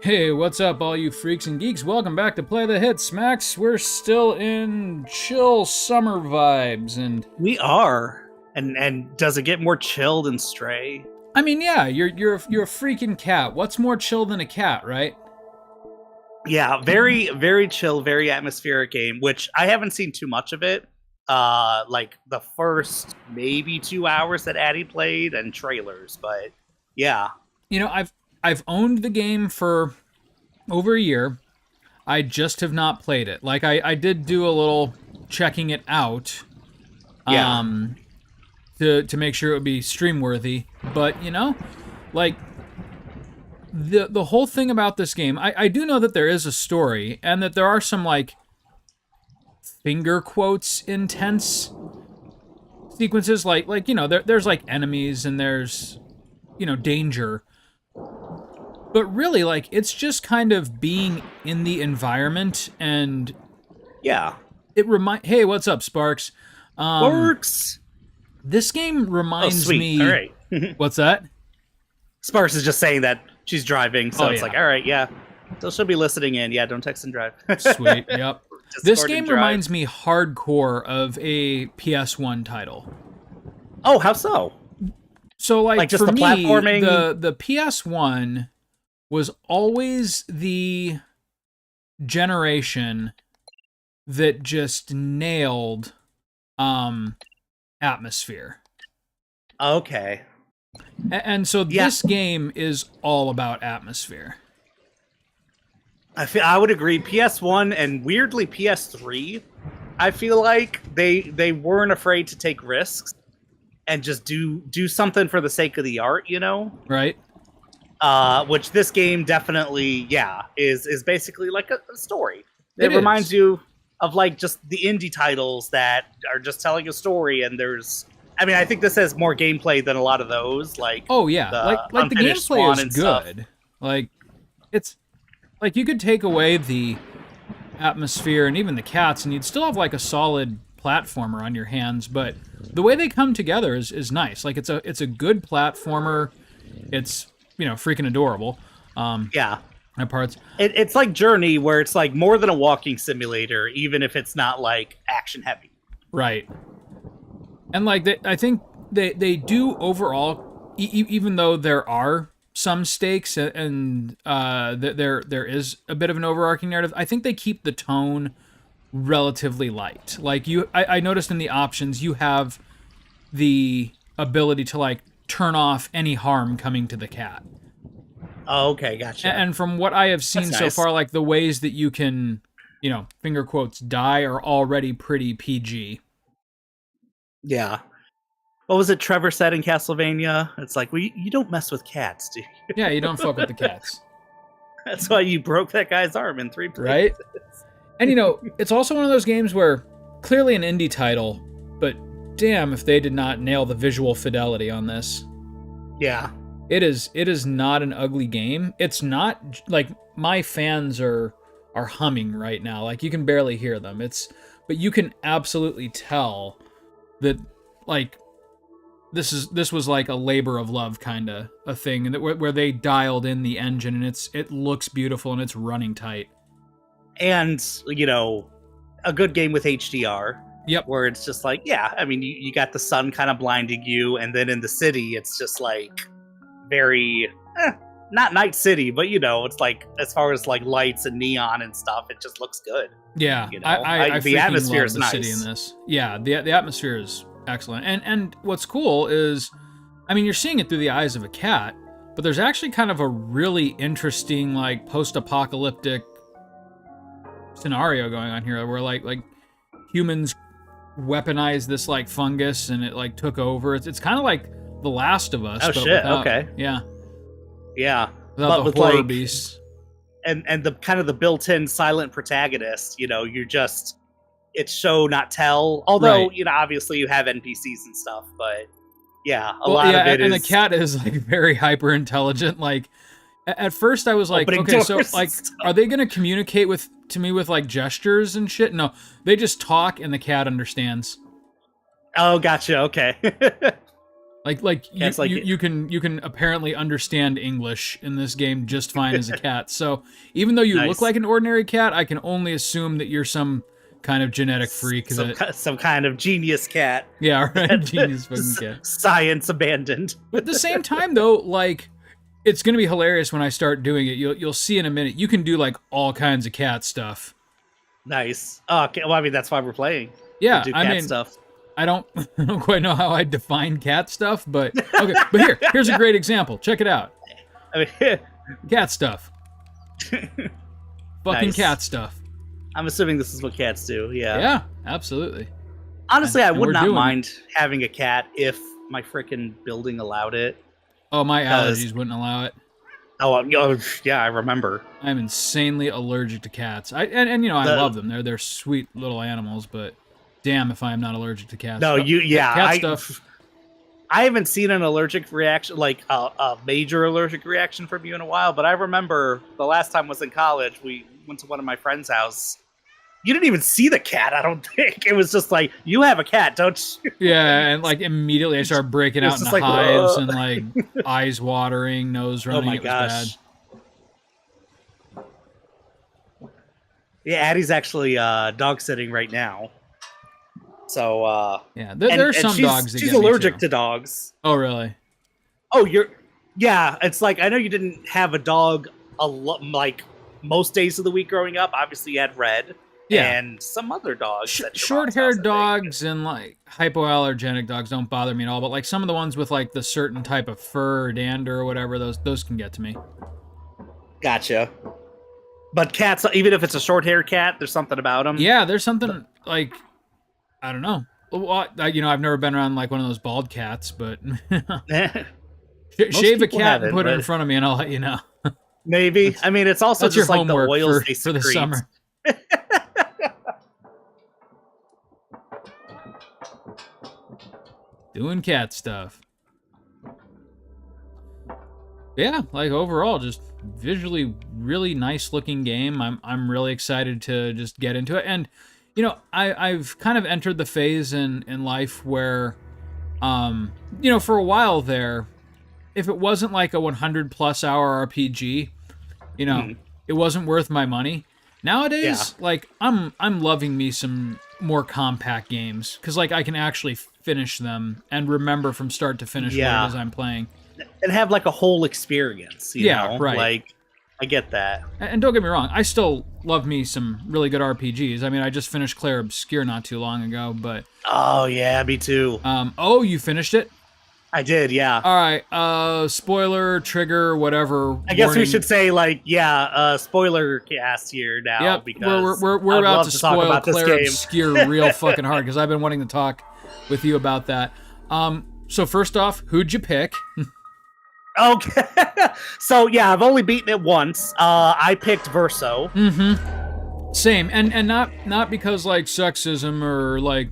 Hey, what's up, all you freaks and geeks? Welcome back to Play the Hits, Max. We're still in chill summer vibes, and We are. And does it get more chill than Stray? I mean, yeah, you're a freaking cat. What's more chill than a cat, right? Yeah, very, very chill, very atmospheric game, which I haven't seen too much of it. Like the first maybe 2 hours that Addy played and trailers, but yeah. You know, I've owned the game for over a year. I just have not played it. Like I did do a little checking it out. Yeah. To make sure it would be stream worthy. But, you know, like the whole thing about this game, I do know that there is a story and that there are some like finger quotes intense sequences like you know, there's like enemies and there's, you know, danger. But really, like, it's just kind of being in the environment, and Yeah. Hey, what's up, Sparks? Works. This game reminds sweet. me. All right. What's that? Sparks is just saying that she's driving, so Oh, it's yeah. like, all right, yeah. So she'll be listening in. Yeah, don't text and drive. Sweet. Yep. This Discord game and drive. reminds me hardcore of a PS1 title. Oh, how so? So, like just for the me, platforming? the PS1 was always the generation that just nailed atmosphere. Okay. And so this game is all about atmosphere. I would agree. PS1 and weirdly PS3, I feel like they weren't afraid to take risks and just do something for the sake of the art, you know? Right? Which this game definitely, is basically like a story. It reminds is. you of like just the indie titles that are just telling a story, and I think this has more gameplay than a lot of those. Like, Oh yeah, like the Unfinished gameplay Swan is and stuff. good. Like it's like you could take away the atmosphere and even the cats, and you'd still have like a solid platformer on your hands. But the way they come together is nice. Like it's a good platformer. It's, you know, freaking adorable. Yeah. At parts. It's like Journey, where it's like more than a walking simulator, even if it's not like action heavy. Right. And like I think they do overall, even though there are some stakes and there is a bit of an overarching narrative, I think they keep the tone relatively light. Like I noticed in the options you have the ability to like turn off any harm coming to the cat. Oh, okay, gotcha. And from what I have seen That's so nice. far, like the ways that you can, you know, finger quotes, die are already pretty PG. Yeah. What was it Trevor said in Castlevania? It's like, well, you don't mess with cats, do you? Yeah, you don't fuck with the cats. That's why you broke that guy's arm in 3 places. Right? And, you know, it's also one of those games where clearly an indie title, but damn if they did not nail the visual fidelity on this. Yeah. It is not an ugly game. It's not like my fans are humming right now. Like you can barely hear them. But you can absolutely tell that like this was like a labor of love kind of a thing, and where they dialed in the engine, and it looks beautiful and it's running tight. And, you know, a good game with HDR. Yep. Where it's just like, yeah, I mean, you got the sun kind of blinding you, and then in the city, it's just like very, not Night City, but, you know, it's like, as far as like lights and neon and stuff, it just looks good. Yeah, You know, I the freaking atmosphere love is the nice. city in this. Yeah, the atmosphere is excellent. And what's cool is, I mean, you're seeing it through the eyes of a cat, but there's actually kind of a really interesting like post-apocalyptic scenario going on here, where like humans weaponized this like fungus and it like took over. It's kind of like The Last of Us. Oh, but shit, without, okay. Yeah, Yeah. without But the with, horror like, beasts. And the kind of the built-in silent protagonist, you know, it's show not tell. Although, Right. you know, obviously you have NPCs and stuff, but yeah, a lot of it and is the cat is like very hyper intelligent. Like at first I was like, opening okay, so doors and like, stuff. are they gonna communicate to me with like gestures and shit? No, they just talk and the cat understands. Oh, gotcha. Okay. Like Cats like you can apparently understand English in this game just fine as a cat. So even though you look Nice. like an ordinary cat, I can only assume that you're some kind of genetic freak. Some kind of genius cat. Yeah, right. Genius fucking cat. Science abandoned. But at the same time, though, like it's gonna be hilarious when I start doing it. You'll see in a minute. You can do like all kinds of cat stuff. Nice. Oh, okay. Well, I mean, that's why we're playing. Yeah, do I cat mean, stuff. I don't quite know how I define cat stuff, but okay. But here's a great example. Check it out. I mean, Cat stuff. Fucking Nice. cat stuff. I'm assuming this is what cats do. Yeah. Yeah, absolutely. Honestly, I And would we're not doing mind having a cat if my frickin' building allowed it. Oh, my 'Cause- allergies wouldn't allow it. Oh, yeah, I remember. I'm insanely allergic to cats. And you know, I The- love them. They're sweet little animals, but damn if I am not allergic to cats. No, Cat stuff. I haven't seen an allergic reaction, like a major allergic reaction from you in a while, but I remember the last time I was in college, we went to one of my friend's house. You didn't even see the cat, I don't think. It was just like, you have a cat, don't you? Yeah, and like immediately I started breaking out It's into just like, hives "Ugh." and like eyes watering, nose running. Oh my It was bad. gosh. Yeah, Addie's actually dog sitting right now. So, Yeah, there are some dogs that she's get me, allergic too. to dogs. Oh, really? Oh, yeah, it's like, I know you didn't have a dog like most days of the week growing up. Obviously, you had Red. Yeah. And some other dogs. at your mom's Short-haired house, I think. dogs and like hypoallergenic dogs don't bother me at all, but like some of the ones with like the certain type of fur or dander or whatever, those can get to me. Gotcha. But cats, even if it's a short-haired cat, there's something about them. Yeah, there's something like I don't know. Well, you know, I've never been around like one of those bald cats, but shave a people cat and haven't, put it in but- front of me, and I'll let you know. Maybe. I mean, it's also That's your just like the homework oils for they the secrete. summer. Doing cat stuff. Yeah, like overall, just visually really nice looking game. I'm really excited to just get into it. And you know, I've kind of entered the phase in life where you know, for a while there, if it wasn't like a 100+ hour RPG, you know, it wasn't worth my money. Nowadays, like I'm loving me some more compact games because like I can actually finish them and remember from start to finish what it is I'm playing. And have like a whole experience. You know? Right. Like, I get that. And don't get me wrong, I still love me some really good RPGs. I mean, I just finished Clair Obscur not too long ago, but Oh, yeah, me too. oh, you finished it? I did, yeah. All right, spoiler, trigger, whatever. I guess we warning. should say, like, spoiler cast here now. Yep, Because we're I'd about love to to talk spoil about this Clair game. Obscur real fucking hard because I've been wanting to talk with you about that. So first off, who'd you pick? Okay. So, yeah, I've only beaten it once. I picked Verso. Same, and not because like sexism or like,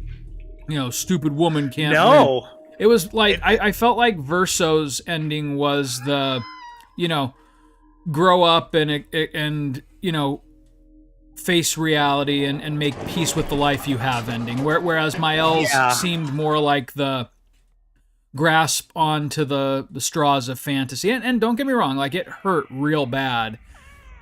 you know, stupid woman can't win. No. It was like I felt like Verso's ending was the, you know, grow up and you know, face reality and make peace with the life you have ending. Whereas Mael's seemed more like the grasp onto the straws of fantasy. And don't get me wrong, like it hurt real bad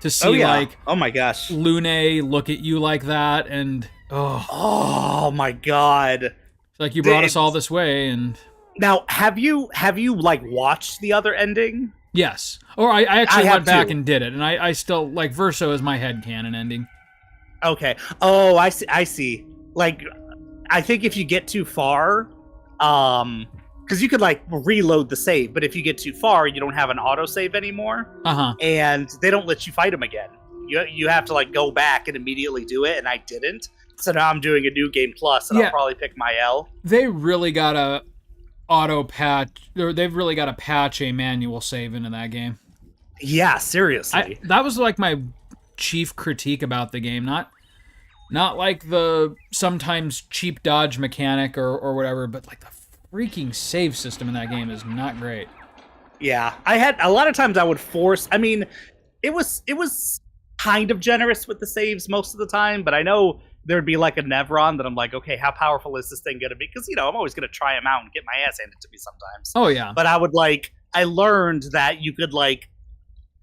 to see like oh my gosh. Lune look at you like that and Oh my god. like you brought us all this way and Now, have you like watched the other ending? yes. Or I actually I went back too. and did it, and I still like Verso is my headcanon ending. Okay. Oh, I see. Like, I think if you get too far, because you could like reload the save, but if you get too far, you don't have an autosave anymore, and they don't let you fight them again. You have to like go back and immediately do it, and I didn't. So now I'm doing a new game plus, and I'll probably pick Mael. They really gotta auto patch, or they've really gotta patch a manual save into that game. Yeah, seriously. That was like my chief critique about the game. Not like the sometimes cheap dodge mechanic or whatever, but like the freaking save system in that game is not great. Yeah, I had a lot of times I would force. I mean, it was kind of generous with the saves most of the time, but I know there'd be like a Nevron that I'm like, okay, how powerful is this thing going to be? Because, I'm always going to try them out and get my ass handed to me sometimes. Oh, yeah. But I learned that you could like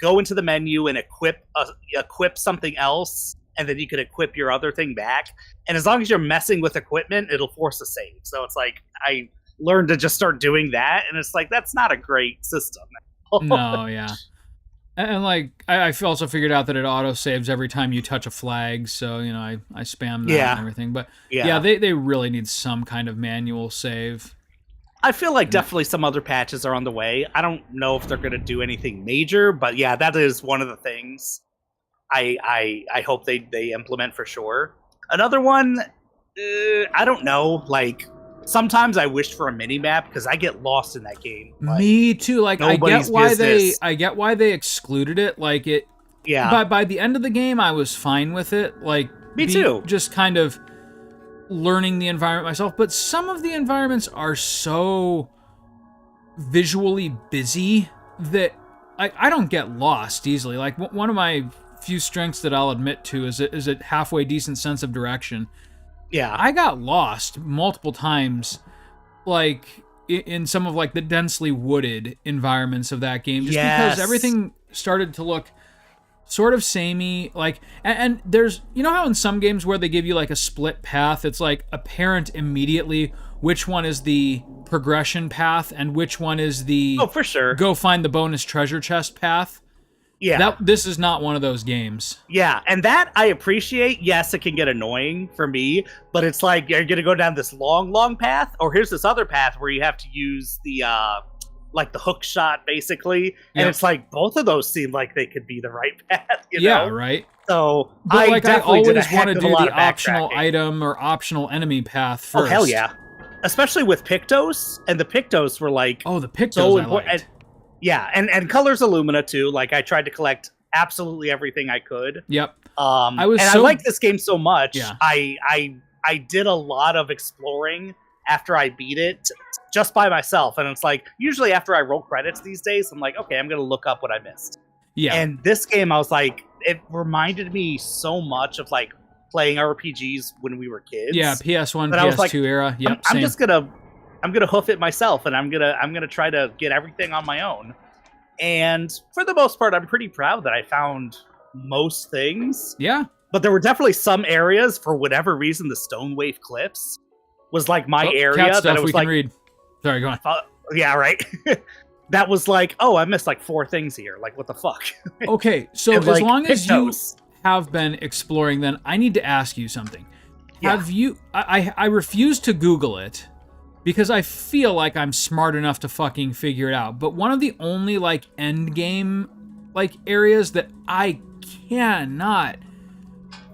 go into the menu and equip something else, and then you could equip your other thing back. And as long as you're messing with equipment, it'll force a save. So it's like, I learned to just start doing that, and it's like, that's not a great system. No, yeah. And like, I also figured out that it auto saves every time you touch a flag, so I spam that and everything. But yeah, they really need some kind of manual save. I feel like definitely some other patches are on the way. I don't know if they're going to do anything major, but yeah, that is one of the things I hope they implement for sure. Another one, I don't know. Like, sometimes I wish for a mini map because I get lost in that game. Like, me too. Like, I get why they excluded it. Like it. Yeah. But by the end of the game, I was fine with it. Like, me too. Just kind of learning the environment myself. But some of the environments are so visually busy that I don't get lost easily. Like, one of my few strengths that I'll admit to is a halfway decent sense of direction. Yeah. I got lost multiple times, like, in some of, like, the densely wooded environments of that game, just because everything started to look sort of samey, like, and there's, how in some games where they give you, like, a split path, it's, like, apparent immediately which one is the progression path and which one is the for sure, go find the bonus treasure chest path. Yeah. This is not one of those games. Yeah, and that I appreciate. Yes, it can get annoying for me, but it's like, you're going to go down this long path, or here's this other path where you have to use the like the hook shot, basically. And it's like, both of those seem like they could be the right path, Yeah, right. So I always want to do the optional item or optional enemy path first. Oh, hell yeah. Especially with Pictos, and the Pictos were like... Oh, the Pictos I liked. Yeah, and Colors Illumina too. Like, I tried to collect absolutely everything I could. Yep. I like this game so much. Yeah. I did a lot of exploring after I beat it just by myself, and it's like, usually after I roll credits these days, I'm like, okay, I'm gonna look up what I missed. Yeah. And this game, I was like, it reminded me so much of like playing RPGs when we were kids. Yeah, PS1, PS2 era. Yep. I'm just gonna hoof it myself, and I'm gonna try to get everything on my own. And for the most part, I'm pretty proud that I found most things. Yeah. But there were definitely some areas, for whatever reason, the Stone Wave Cliffs was like my area cat stuff that it was we can read. Sorry, go on. Yeah, right. That was like, oh, I missed like 4 things here. Like, what the fuck? Okay, so and, as long as you have been exploring, then I need to ask you something. Yeah. Have you? I refuse to Google it, because I feel like I'm smart enough to fucking figure it out. But one of the only, like, end game, like, areas that I cannot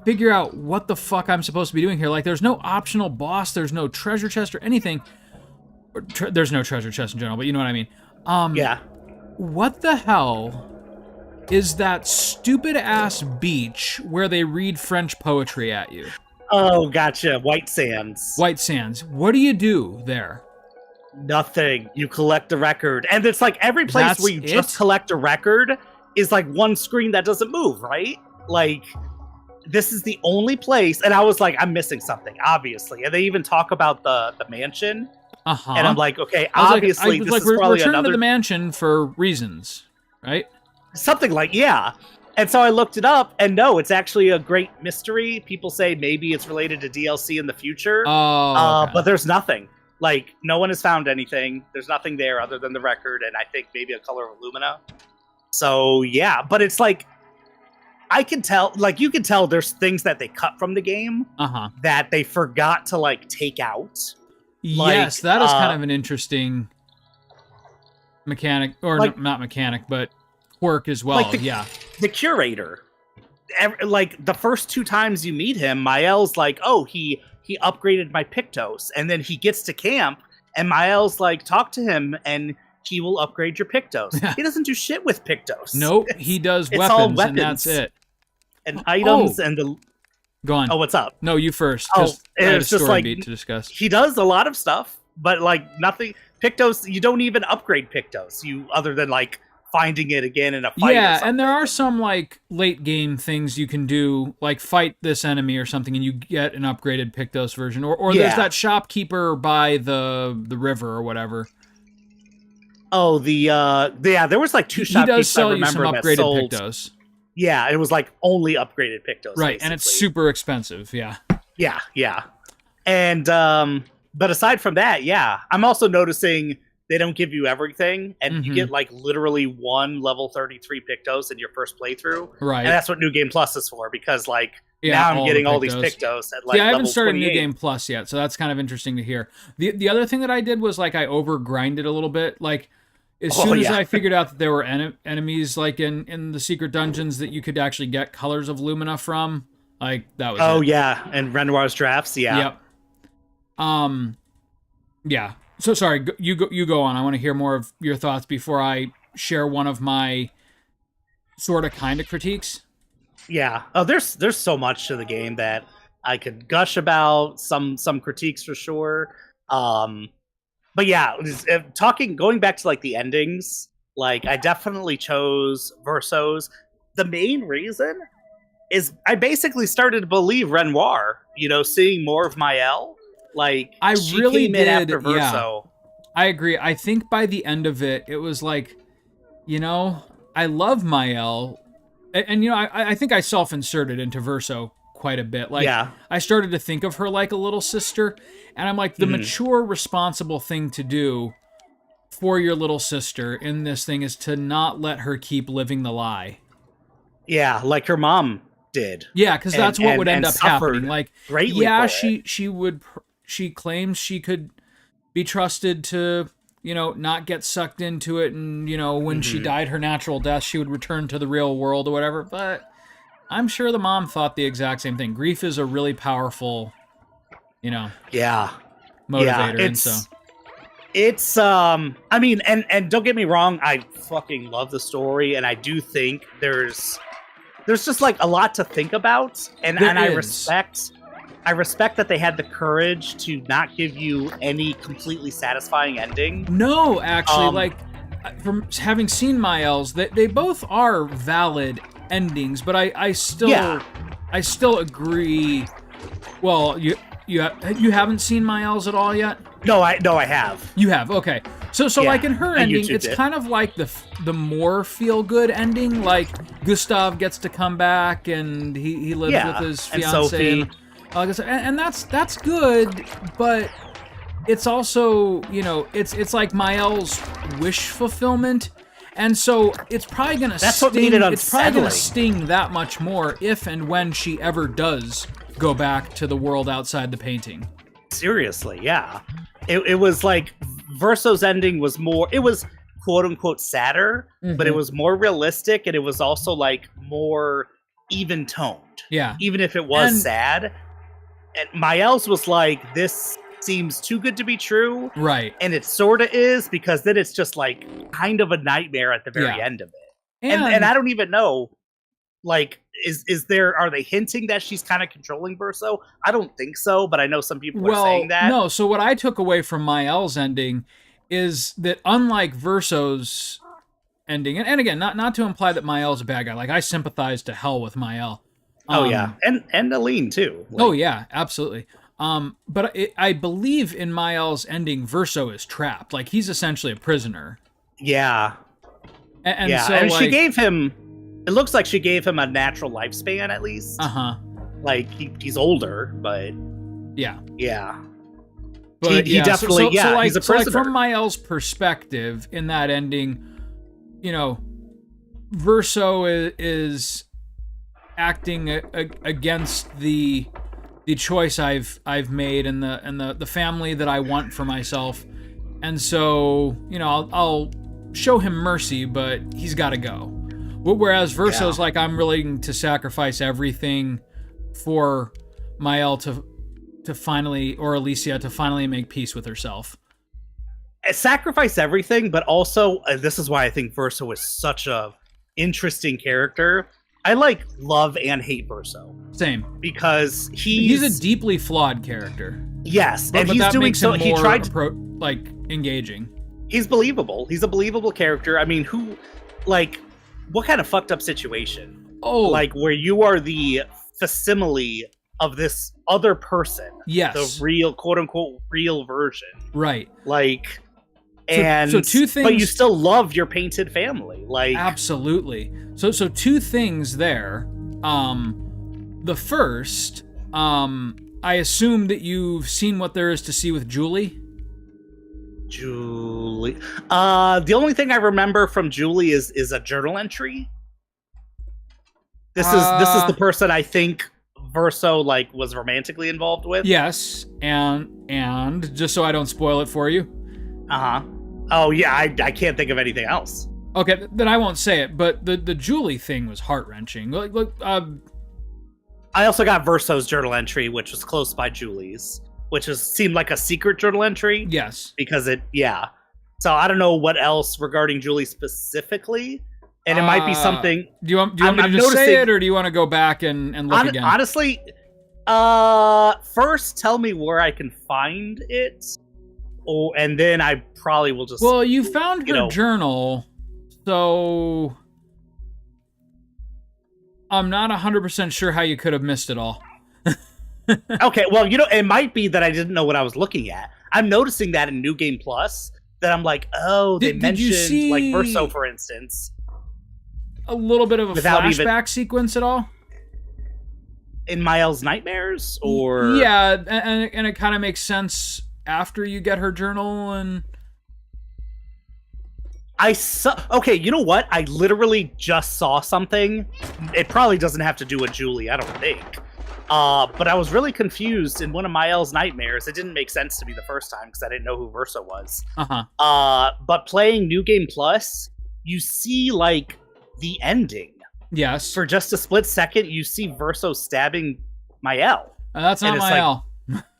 figure out what the fuck I'm supposed to be doing here. Like, there's no optional boss, there's no treasure chest or anything. There's no treasure chest in general, but you know what I mean. Yeah. What the hell is that stupid-ass beach where they read French poetry at you? Oh, gotcha. White Sands. White Sands. What do you do there? Nothing. You collect a record. And it's like every place where you just collect a record is like one screen that doesn't move, right? Like, this is the only place. And I was like, I'm missing something, obviously. And they even talk about the mansion. Uh-huh. And I'm like, okay, obviously this is probably return another... to the mansion for reasons, right? Something like, yeah. And so I looked it up, and no, it's actually a great mystery. People say maybe it's related to DLC in the future. Oh, okay. But there's nothing. Like, no one has found anything. There's nothing there other than the record, and I think maybe a Color of Illumina. So, yeah. But it's like, I can tell, like, you can tell there's things that they cut from the game that they forgot to, like, take out. Yes, that is kind of an interesting mechanic, or like, not mechanic, but quirk as well. Like the curator. Like, the first 2 times you meet him, Mael's like, oh, he upgraded my Pictos, and then he gets to camp, and Mael's like, talk to him, and he will upgrade your Pictos. He doesn't do shit with Pictos. Nope, he does weapons, and that's it. And items, and the... Go on. Oh, what's up? No, you first. It's just like, beat to discuss. He does a lot of stuff, but like nothing. Pictos, you don't even upgrade Pictos. Other than like finding it again in a fight. Yeah, and there are some like late game things you can do, like fight this enemy or something, and you get an upgraded Pictos version. Or there's that shopkeeper by the river or whatever. Oh, there was like 2 shopkeepers. He does sell you some upgraded Pictos. Yeah, it was like only upgraded Pictos. Right, basically. And it's super expensive. Yeah. Yeah. And but aside from that, yeah, I'm also noticing they don't give you everything, and you get like literally 1 level 33 Pictos in your first playthrough. Right. And that's what New Game Plus is for, because like now I'm getting all these Pictos at like I haven't level started 28. New Game Plus yet, so that's kind of interesting to hear. The other thing that I did was like I over grinded a little bit. Like as soon as I figured out that there were enemies like in the secret dungeons that you could actually get colors of Lumina from, like that was it. Yeah, and Renoir's drafts, Yep. Yeah. So sorry, you go on. I want to hear more of your thoughts before I share one of my sort of kind of critiques. Yeah. Oh, there's so much to the game that I could gush about. Some critiques for sure. But yeah, going back to like the endings, like I definitely chose Verso's. The main reason is I basically started to believe Renoir. Seeing more of Maëlle. Like she really came in after Verso. Yeah. I agree. I think by the end of it, it was like, I love Maëlle, and I think I self-inserted into Verso quite a bit. Like, I started to think of her like a little sister, and I'm like, the mature, responsible thing to do for your little sister in this thing is to not let her keep living the lie. Yeah, like her mom did. Yeah, because that's what would end up happening. Like, yeah, she claims she could be trusted to, not get sucked into it, and when she died her natural death, she would return to the real world or whatever. But I'm sure the mom thought the exact same thing. Grief is a really powerful, motivator. It's I mean, and don't get me wrong, I fucking love the story, and I do think there's just like a lot to think about, and I respect that they had the courage to not give you any completely satisfying ending. No, actually, from having seen Maëlle's, they both are valid endings, but I still agree. Well, you haven't seen Maëlle's at all yet? No, I have. You have, okay. So like in her ending, it's kind of like the more feel good ending. Like Gustav gets to come back and he lives with his fiancée. And that's good, but it's also, it's like Maëlle's wish fulfillment, and so it's probably gonna sting that much more if and when she ever does go back to the world outside the painting. Seriously, yeah. It was like Verso's ending was more, it was quote unquote sadder, but it was more realistic, and it was also like more even toned. Yeah. Even if it was sad. And Maëlle's was like, this seems too good to be true. Right. And it sort of is, because then it's just like kind of a nightmare at the very end of it. And I don't even know, like, are they hinting that she's kind of controlling Verso? I don't think so, but I know some people are saying that. No, so what I took away from Maëlle's ending is that unlike Verso's ending, and again, not to imply that Maëlle's a bad guy, like I sympathize to hell with Maëlle. And Aline too. Oh yeah, absolutely. But I believe in Maëlle's ending, Verso is trapped. Like he's essentially a prisoner. Yeah. And she gave him. It looks like she gave him a natural lifespan at least. Like he's older, but yeah. But he definitely he's a prisoner. So like from Maëlle's perspective in that ending, Verso is acting against the choice I've made and the family that I want for myself, and so I'll show him mercy, but he's got to go. Whereas Verso's like, I'm willing to sacrifice everything for Maëlle to finally, or Alicia to finally make peace with herself. Sacrifice everything, but also this is why I think Verso is such a interesting character. I love and hate Verso. Same. Because he's a deeply flawed character. Yes, but he's that doing makes so. Him he more tried to engaging. He's believable. He's a believable character. I mean, like, what kind of fucked up situation? Oh, Like, where you are the facsimile of this other person. yes. The real, quote unquote, real version. Right. Like, so two things. But you still love your painted family. Like, absolutely. So two things there. The first, I assume that you've seen what there is to see with Julie. Julie. The only thing I remember from Julie is a journal entry. This is the person I think Verso like was romantically involved with. Yes, and just so I don't spoil it for you. Uh-huh. Oh yeah, I can't think of anything else. Okay, then I won't say it, but the Julie thing was heart-wrenching. I also got Verso's journal entry, which was close by Julie's, which seemed like a secret journal entry. Yes. Because So I don't know what else regarding Julie specifically, and it might be something. Do you want me to just say it, or do you want to go back and look again? Honestly, first tell me where I can find it, and then I probably will just. Well, you found her journal, so I'm not 100% sure how you could have missed it all. Okay, well, it might be that I didn't know what I was looking at. I'm noticing that in New Game Plus, that I'm like, oh, they mentioned you see like Verso, for instance. A little bit of a flashback sequence at all? In Miles' nightmares, or yeah, and it kind of makes sense after you get her journal, and okay, you know what? I literally just saw something. It probably doesn't have to do with Julie, I don't think. But I was really confused in one of Miles' nightmares. It didn't make sense to me the first time because I didn't know who Verso was. But playing New Game Plus, you see like the ending. Yes. For just a split second, you see Verso stabbing Mael. That's not Mael.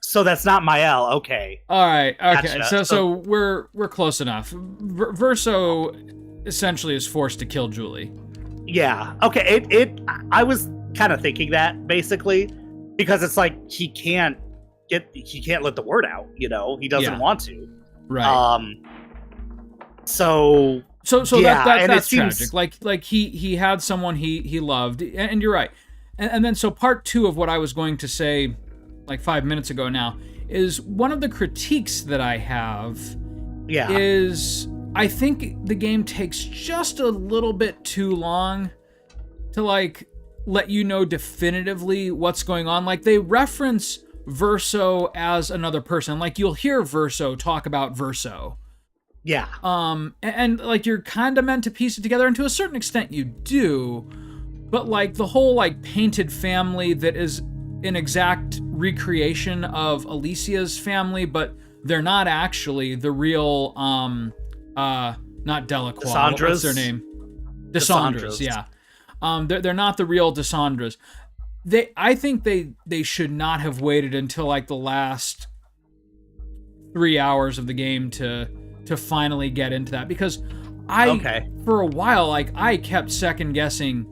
So that's not Mael. Okay. All right. Okay. Gotcha. So we're close enough. Verso essentially is forced to kill Julie. Yeah. Okay. I was kind of thinking that basically because it's like he can't let the word out. He doesn't want to. Right. So yeah, that's tragic. Like he had someone he loved, and you're right. And then so part 2 of what I was going to say like 5 minutes ago now is one of the critiques that I have is I think the game takes just a little bit too long to like let you know definitively what's going on. Like they reference Verso as another person. Like you'll hear Verso talk about Verso. Yeah. And like you're kind of meant to piece it together, and to a certain extent you do, but like the whole like painted family that is an exact recreation of Alicia's family, but they're not actually the real not Delacroix. What's their name? Desandras, yeah. They're not the real Desandras. I think they should not have waited until like the last 3 hours of the game to finally get into that, because for a while like I kept second guessing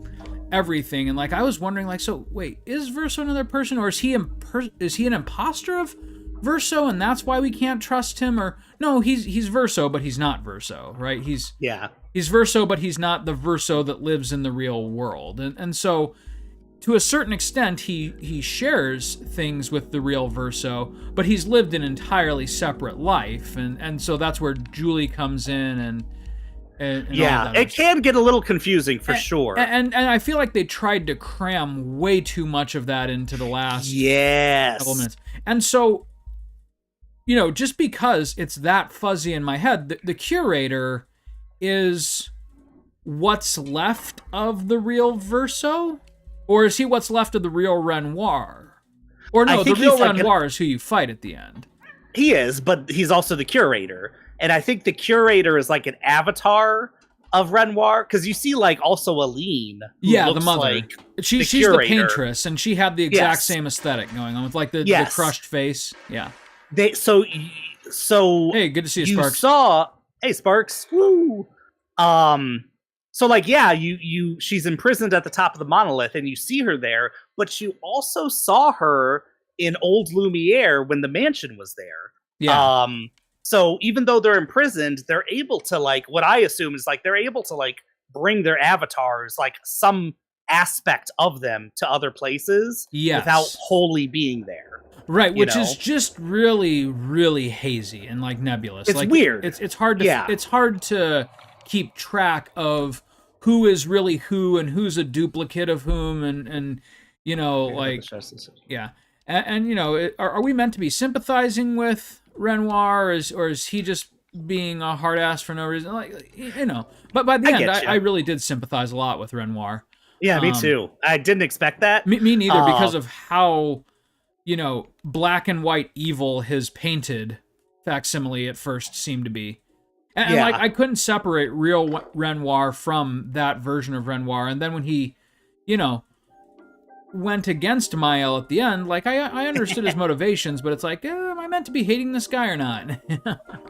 everything, and like I was wondering like, so wait, is Verso another person, or is he an imposter of Verso and that's why we can't trust him? Or no, he's Verso but he's not Verso, right? He's Verso but he's not the Verso that lives in the real world, and so to a certain extent he shares things with the real Verso, but he's lived an entirely separate life, and so that's where Julie comes in, and yeah, it can get a little confusing for sure. And I feel like they tried to cram way too much of that into the last couple minutes. And so, just because it's that fuzzy in my head, the curator is what's left of the real Verso? Or is he what's left of the real Renoir? Or no, the real Renoir is who you fight at the end. He is, but he's also the curator. And I think the curator is like an avatar of Renoir, because you see like also Aline, who looks the mother. Like she's the paintress, and she had the exact same aesthetic going on with like the crushed face. Yeah. So hey, good to see you, Sparks. Hey, Sparks. Woo. So like, she's imprisoned at the top of the monolith, and you see her there, but you also saw her in Old Lumiere when the mansion was there. Yeah. So even though they're imprisoned, they're able to like, what I assume is like, they're able to like bring their avatars, like some aspect of them, to other places without Yes. wholly being there. Right, you which know? is just really, really hazy and like nebulous. It's like weird. It's hard to Yeah. it's hard to keep track of who is really who and who's a duplicate of whom, and you know, like yeah, and you know, are we meant to be sympathizing with Renoir, or is he just being a hard ass for no reason? Like, you know, but by the end, get you. I really did sympathize a lot with Renoir. Yeah, me too. I didn't expect that. Me neither, because of how, you know, black and white evil his painted facsimile at first seemed to be. And Yeah. like, I couldn't separate real Renoir from that version of Renoir. And then when he, you know, went against Mael at the end, like, I understood his motivations, but it's like, am I meant to be hating this guy or not?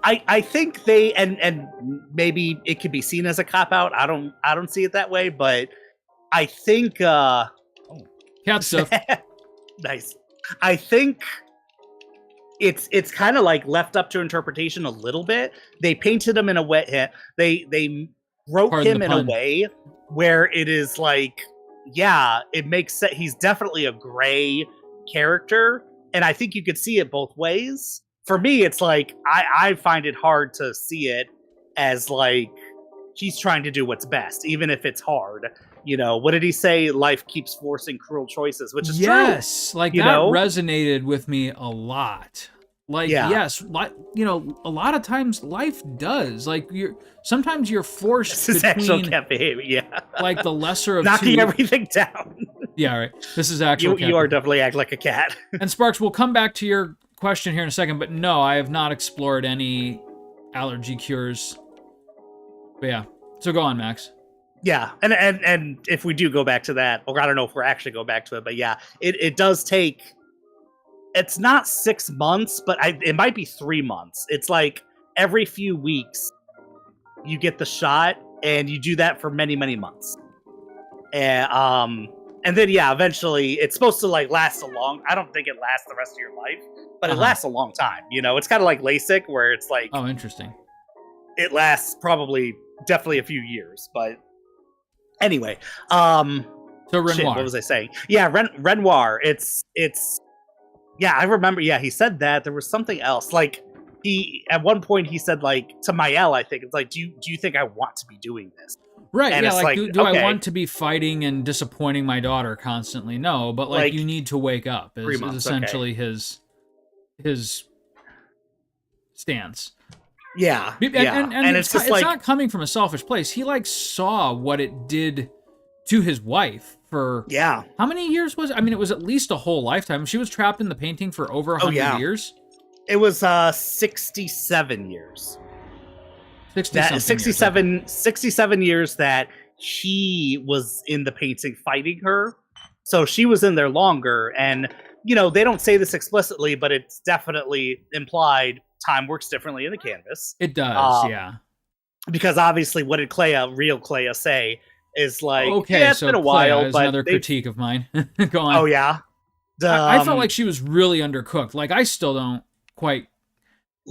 I think they, and maybe it could be seen as a cop-out. I don't see it that way, but I think Cat stuff. nice. I think it's kind of like left up to interpretation a little bit. They painted him in a way, they wrote Pardon him the in a pun. way where it is like, yeah, it makes sense. He's definitely a gray character, and I think you could see it both ways. For me, it's like I find it hard to see it as like he's trying to do what's best, even if it's hard. You know, what did he say? Life keeps forcing cruel choices, which is Yes, true. like you that know? resonated with me a lot. Like, Yeah. yes, you know, a lot of times life does. Like, sometimes you're forced This is actual between cat behavior. Yeah, like the lesser of knocking two. everything down. Yeah, right. This is actual. You are definitely act like a cat. And Sparks, we'll come back to your question here in a second, but no, I have not explored any allergy cures. But yeah, so go on, Max. Yeah, and if we do go back to that, or I don't know if we're actually go back to it, but yeah, it does take. It's not 6 months, but it might be 3 months. It's like every few weeks you get the shot, and you do that for many months, and then yeah, eventually it's supposed to like last a long. I don't think it lasts the rest of your life, but it lasts a long time. You know, it's kind of like LASIK, where it's like Oh, interesting. it lasts definitely a few years, but. Anyway, So Renoir. shit, what was I saying? Yeah, Renoir. It's yeah, I remember. Yeah, he said that. There was something else. Like he at one point he said like to Mael, I think it's like, do you think I want to be doing this? Right, And yeah, it's like, like, do I okay. want to be fighting and disappointing my daughter constantly? No, but like, Like, you need to wake up 3 is months, essentially his stance. Yeah, And, yeah, and it's just it's like not coming from a selfish place. He like saw what it did to his wife for yeah. how many years was it? I mean, it was at least a whole lifetime. She was trapped in the painting for over 100 yeah. years. It was 67 years. 60 That something 67 years. 67 years that he was in the painting fighting her. So she was in there longer, and you know, they don't say this explicitly, but it's definitely implied time works differently in the canvas. It does, yeah. Because obviously what did real Clea say is like, Okay, yeah, it's so been a Clea while, is but another critique of mine. Go on. Oh yeah. I felt like she was really undercooked. Like, I still don't quite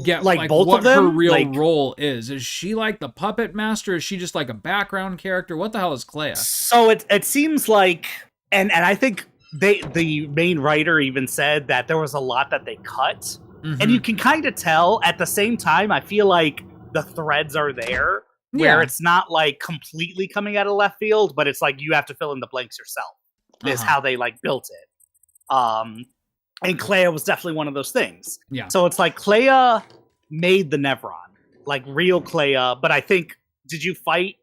get like both what of them? her real Like, role is. Is she like the puppet master? Is she just like a background character? What the hell is Clea? so it seems like, and I think the main writer even said that there was a lot that they cut. And you can kind of tell. At the same time, I feel like the threads are there, where it's not like completely coming out of left field, but it's like you have to fill in the blanks yourself. Is how they like built it. And Clea was definitely one of those things. Yeah. So it's like Clea made the Nevron, like real Clea. But I think, did you fight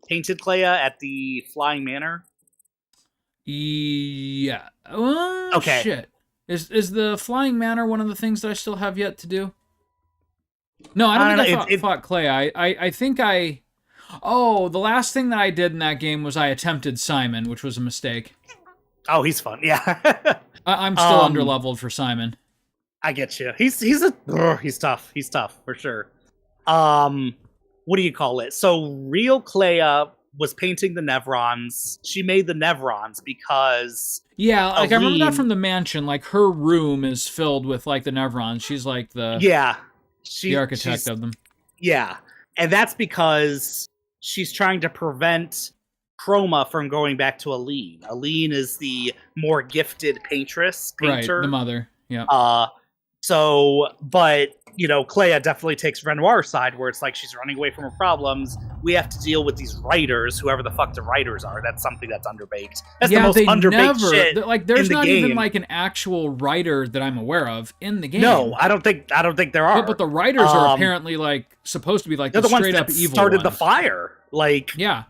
painted Clea at the Flying Manor? Yeah. Okay. Shit. Is the Flying Manor one of the things that I still have yet to do? No, I don't think I fought Clea. I think I... Oh, the last thing that I did in that game was I attempted Simon, which was a mistake. Oh, he's fun. Yeah. I'm still underleveled for Simon. I get you. He's tough. He's tough for sure. What do you call it? So real Clea was painting the Nevrons. She made the Nevrons because I remember that from the mansion. Like, her room is filled with like the Nevrons. She's like the the architect of them. Yeah, and that's because she's trying to prevent Chroma from going back to Aline. Aline is the more gifted painter. Right, the mother. Yeah. But Clea definitely takes Renoir's side, where it's like she's running away from her problems. We have to deal with these writers, whoever the fuck the writers are. That's something that's underbaked. That's the most underbaked shit. Like, there's in the not game. even like an actual writer that I'm aware of in the game. No, I don't think there are. But the writers are apparently like supposed to be like they're the the ones straight that up evil started ones. the fire. Like, yeah,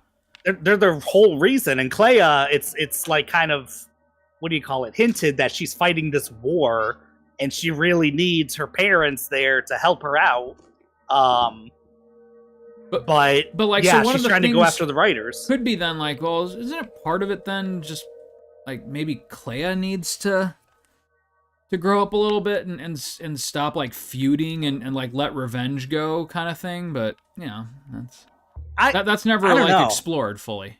they're the whole reason. And Clea, it's like kind of, what do you call it? Hinted that she's fighting this war. And she really needs her parents there to help her out. But like, yeah, so she's trying to go after the writers. Could be then like, well, isn't it part of it then just like maybe Clea needs to grow up a little bit and stop like feuding and like let revenge go kind of thing? But that's never like explored fully.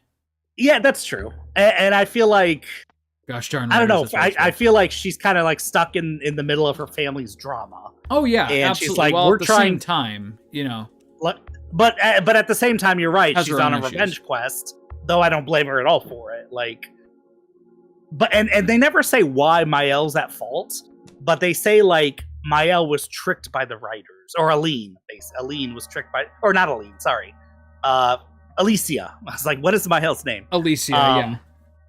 Yeah, that's true. And I feel like, gosh darn, I don't know. I feel like she's kind of like stuck in the middle of her family's drama. Oh yeah, and absolutely. She's like, well, we're at the trying same time, But at the same time, you're right. She's on a issues. Revenge quest, though I don't blame her at all for it. Like, but and they never say why Mael's at fault, but they say like Mael was tricked by the writers, or Aline. Aline was tricked by, or not Aline. Sorry, Alicia. I was like, what is Mael's name? Alicia. Yeah.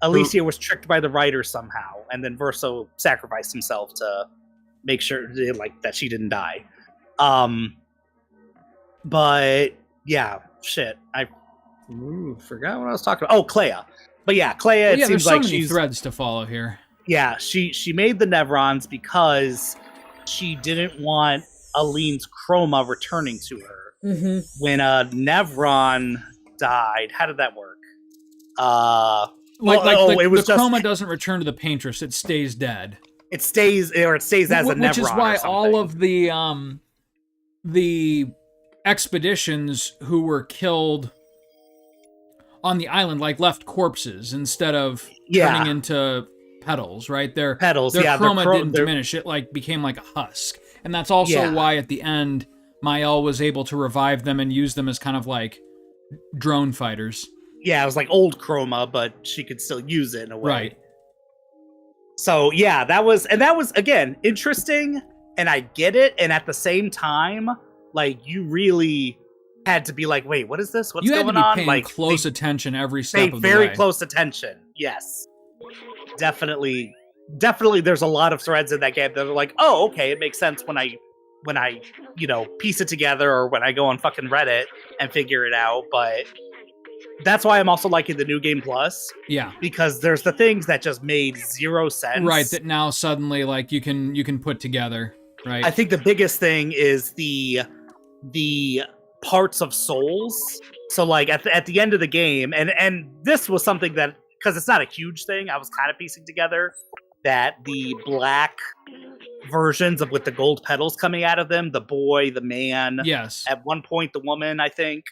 Alicia was tricked by the writers somehow, and then Verso sacrificed himself to make sure like that she didn't die. But yeah, shit. I forgot what I was talking about. Oh, Clea. But yeah, Clea. It seems there's like so many she's threads to follow here. Yeah, she made the Nevrons because she didn't want Aline's chroma returning to her. Mm-hmm. When a Nevron died, how did that work? It was the chroma doesn't return to the paintress; it stays dead. It stays as a Nevron, which is why all of the expeditions who were killed on the island like left corpses instead of turning into petals. Right, their chroma didn't diminish; it like became like a husk, and that's also why at the end Mael was able to revive them and use them as kind of like drone fighters. Yeah, it was like old chroma, but she could still use it in a way. Right. So yeah, that was again interesting, and I get it. And at the same time, like you really had to be like, wait, what is this? What's going on? You had to be paying like close attention every step of the way. Very close attention. Yes, definitely. There's a lot of threads in that game that are like, oh, okay, it makes sense when I piece it together, or when I go on fucking Reddit and figure it out, but. That's why I'm also liking the New Game Plus. Yeah. Because there's the things that just made zero sense. Right, that now suddenly like you can put together, right? I think the biggest thing is the parts of souls. So like at the end of the game, and this was something that, because it's not a huge thing, I was kind of piecing together that the black versions of with the gold petals coming out of them, the boy, the man, yes. At one point the woman, I think,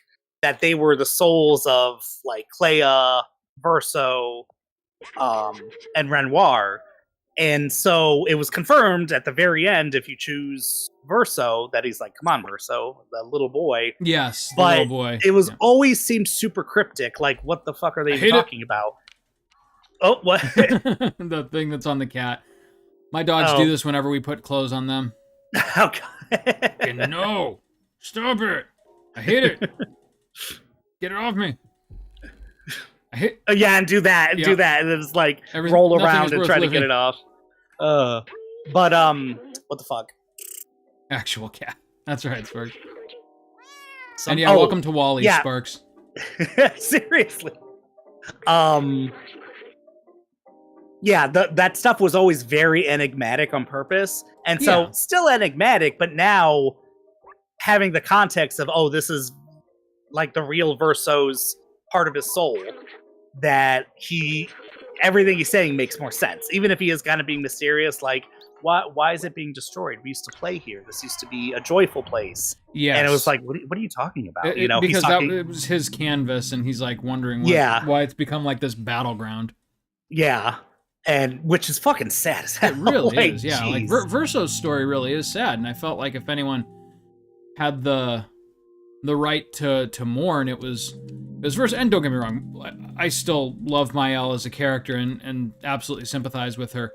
that they were the souls of like Clea, Verso, and Renoir. And so it was confirmed at the very end, if you choose Verso, that he's like, come on, Verso, the little boy. Yes, but little boy. It was always seemed super cryptic. Like, what the fuck are they even talking about? Oh, what? The thing that's on the cat. My dogs do this whenever we put clothes on them. Oh, God. No, stop it. I hate it. Get it off me. Yeah, and do that, and do that, and then just like roll around and try to get it off. But what the fuck? Actual cat. That's right, Sparks. And yeah, welcome to Wally, Sparks. Seriously. Yeah, that stuff was always very enigmatic on purpose, and so still enigmatic, but now having the context of, oh, this is like the real Verso's part of his soul, that everything he's saying makes more sense. Even if he is kind of being mysterious, like, why is it being destroyed? We used to play here. This used to be a joyful place. Yeah. And it was like, what are you talking about? Because it was his canvas, and he's like wondering why it's become like this battleground. Yeah. And which is fucking sad as hell. It really is, yeah. Geez. Like Verso's story really is sad, and I felt like if anyone had the the right to mourn. It was Verso. And don't get me wrong, I still love Mael as a character and absolutely sympathize with her.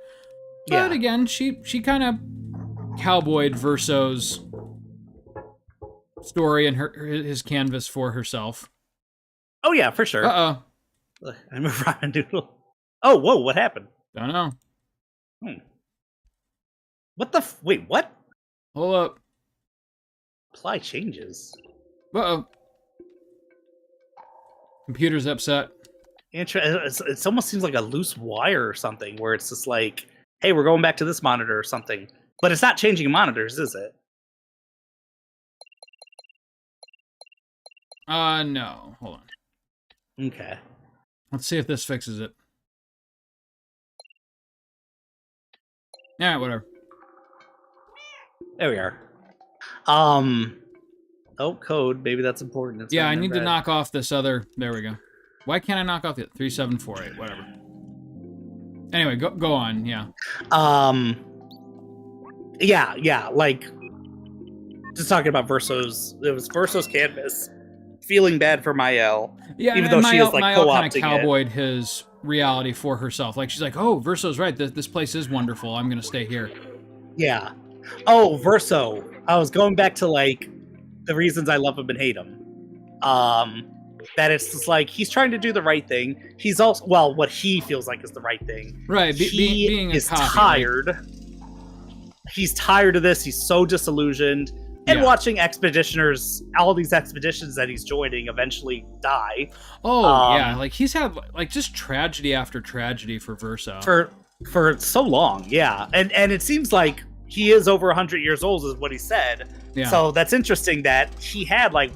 But again, she kind of cowboyed Verso's story and his canvas for herself. Oh yeah, for sure. I'm a ramen noodle. Oh, whoa, what happened? Don't know. What the wait, what? Hold up. Apply changes. Computer's upset. It almost seems like a loose wire or something, where it's just like, hey, we're going back to this monitor or something. But it's not changing monitors, is it? No. Hold on. Okay. Let's see if this fixes it. Yeah, whatever. There we are. Oh, code. Maybe that's important. It's I need to knock off this other. There we go. Why can't I knock off the 3748? Whatever. Anyway, go on. Yeah. Yeah. Like, just talking about Verso's. It was Verso's canvas. Feeling bad for Mael. Yeah, even though she is like Mael kind of co-opting cowboyed his reality for herself. Like, she's like, "Oh, Verso's right. This place is wonderful. I'm gonna stay here." Yeah. Oh, Verso. I was going back to like the reasons I love him and hate him. That it's just like he's trying to do the right thing. He's also what he feels like is the right thing. Right. Being is a copy, tired. Like... He's tired of this. He's so disillusioned. And watching expeditioners, all these expeditions that he's joining eventually die. Oh, yeah. Like, he's had, like, just tragedy after tragedy for Verso. For so long, yeah. And it seems like he is over 100 years old, is what he said. Yeah. So that's interesting that he had, like,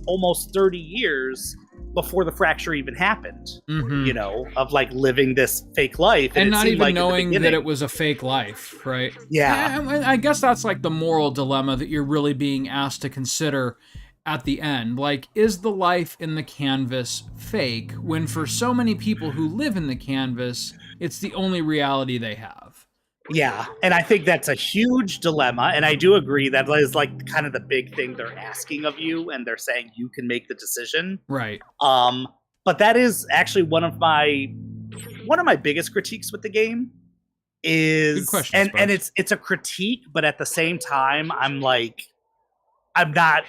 almost 30 years before the fracture even happened, you know, of like living this fake life. And not even like knowing that it was a fake life, right? Yeah. I guess that's like the moral dilemma that you're really being asked to consider at the end. Like, is the life in the canvas fake when for so many people who live in the canvas, it's the only reality they have? Yeah, and I think that's a huge dilemma, and I do agree that is like kind of the big thing they're asking of you, and they're saying you can make the decision. Right. But that is actually one of my biggest critiques with the game is, good question, and it's a critique, but at the same time, I'm not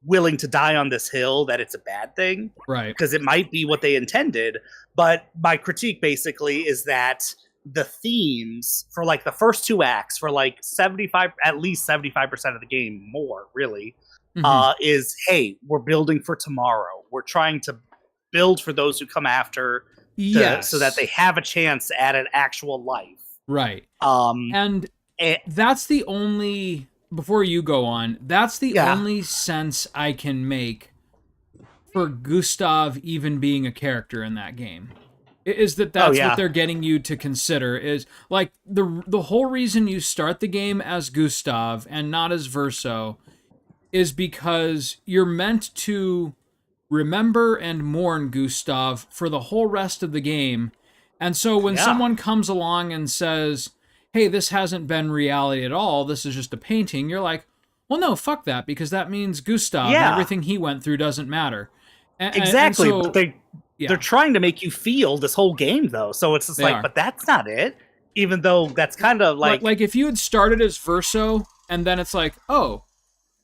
willing to die on this hill that it's a bad thing, right? Because it might be what they intended, but my critique basically is that the themes for like the first two acts for like at least 75% of the game, more really, is, hey, we're building for tomorrow. We're trying to build for those who come after, so that they have a chance at an actual life. Right. And that's the only, before you go on, that's the only sense I can make for Gustav even being a character in that game. Is that's what they're getting you to consider, is like the whole reason you start the game as Gustav and not as Verso is because you're meant to remember and mourn Gustav for the whole rest of the game. And so when someone comes along and says, hey, this hasn't been reality at all, this is just a painting, you're like, well, no, fuck that, because that means Gustav and everything he went through doesn't matter. Exactly, and so, but they're trying to make you feel this whole game, though. So it's just but that's not it. Even though that's kind of like if you had started as Verso, and then it's like, oh,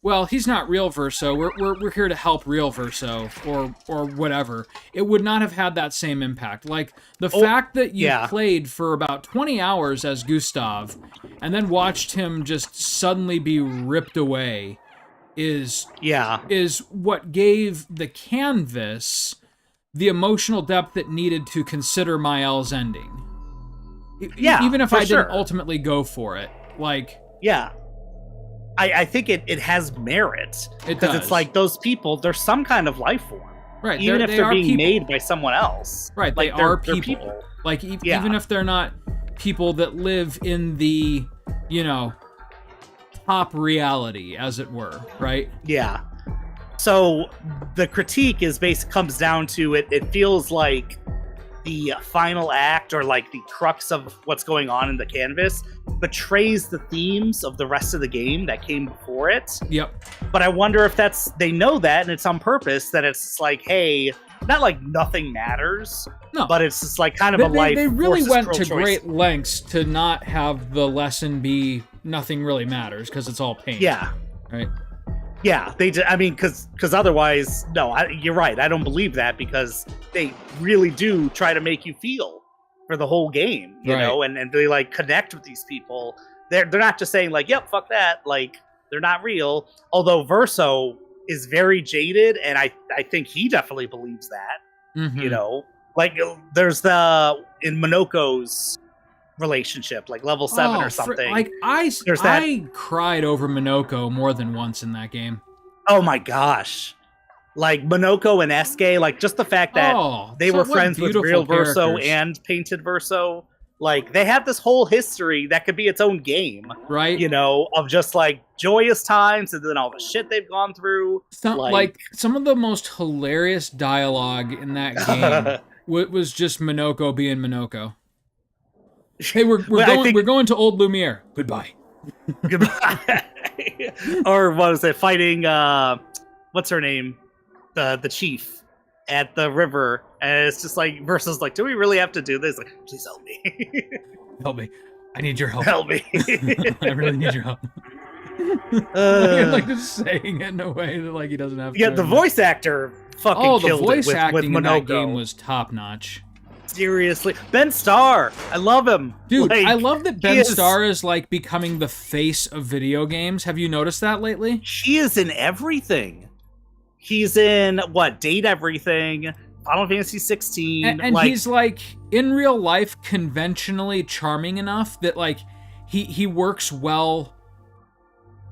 well, he's not real Verso. We're here to help real Verso, or whatever. It would not have had that same impact. Like the fact that you played for about 20 hours as Gustav, and then watched him just suddenly be ripped away, is what gave the canvas the emotional depth it needed to consider Mael's ending. Even if I didn't ultimately go for it. Like... Yeah. I think it has merit. Because it's like those people, there's some kind of life form. Right. Even if they're being made by someone else. Right, like, they're people. Like, even if they're not people that live in the, top reality, as it were, right? Yeah. So the critique is comes down to it feels like the final act or like the crux of what's going on in the canvas betrays the themes of the rest of the game that came before it. Yep. But I wonder if they know that and it's on purpose, that it's like, hey, not like nothing matters, no, but it's just like kind of a life. They really went to great lengths to not have the lesson be nothing really matters because it's all pain. Yeah. Right. Yeah, they did. I mean, because otherwise, no, you're right. I don't believe that, because they really do try to make you feel for the whole game, you know, and they like connect with these people. They're not just saying like, "Yep, fuck that." Like, they're not real. Although Verso is very jaded, and I think he definitely believes that. Mm-hmm. You know, like there's in Minoko's relationship, like level 7 or something. I cried over Minoko more than once in that game. Oh my gosh. Like Minoko and Eske, like just the fact that they were friends with real Verso and painted Verso, like they have this whole history that could be its own game, right? You know, of just like joyous times and then all the shit they've gone through. Like some of the most hilarious dialogue in that game was just Minoko being Minoko. Hey, we're going to Old Lumiere. Goodbye. Goodbye. Or what was it? Fighting what's her name? The chief at the river, and it's just like Versus like, do we really have to do this? Like, please help me. Help me. I need your help. Help me. I really need your help. Like just saying it in a way that like he doesn't have to. Yeah, the voice actor fucking killed it with Minoko. The voice acting in that game was top notch. Seriously, Ben Starr, I love him, dude. Like, I love that Ben Starr is like becoming the face of video games. Have you noticed that lately? He is in everything. He's in Date Everything, Final Fantasy 16, and he's like in real life conventionally charming enough that like he works well,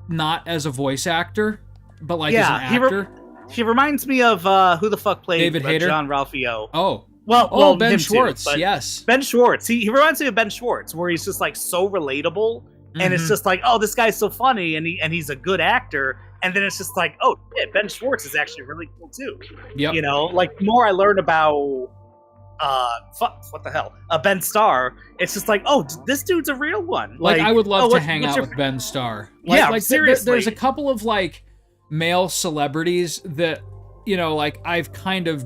not as a voice actor, but like as an actor. He reminds me of who the fuck played David Hayter? John Ralphio. Well, Ben Schwartz, too, yes. Ben Schwartz. He reminds me of Ben Schwartz, where he's just like so relatable, and it's just like, oh, this guy's so funny, and he's a good actor, and then it's just like, oh, shit, Ben Schwartz is actually really cool too. Yep. You know, like the more I learn about what the hell, Ben Starr, it's just like, oh, this dude's a real one. Like I would love to hang out with Ben Starr. Like seriously, there's a couple of like male celebrities that, you know, like I've kind of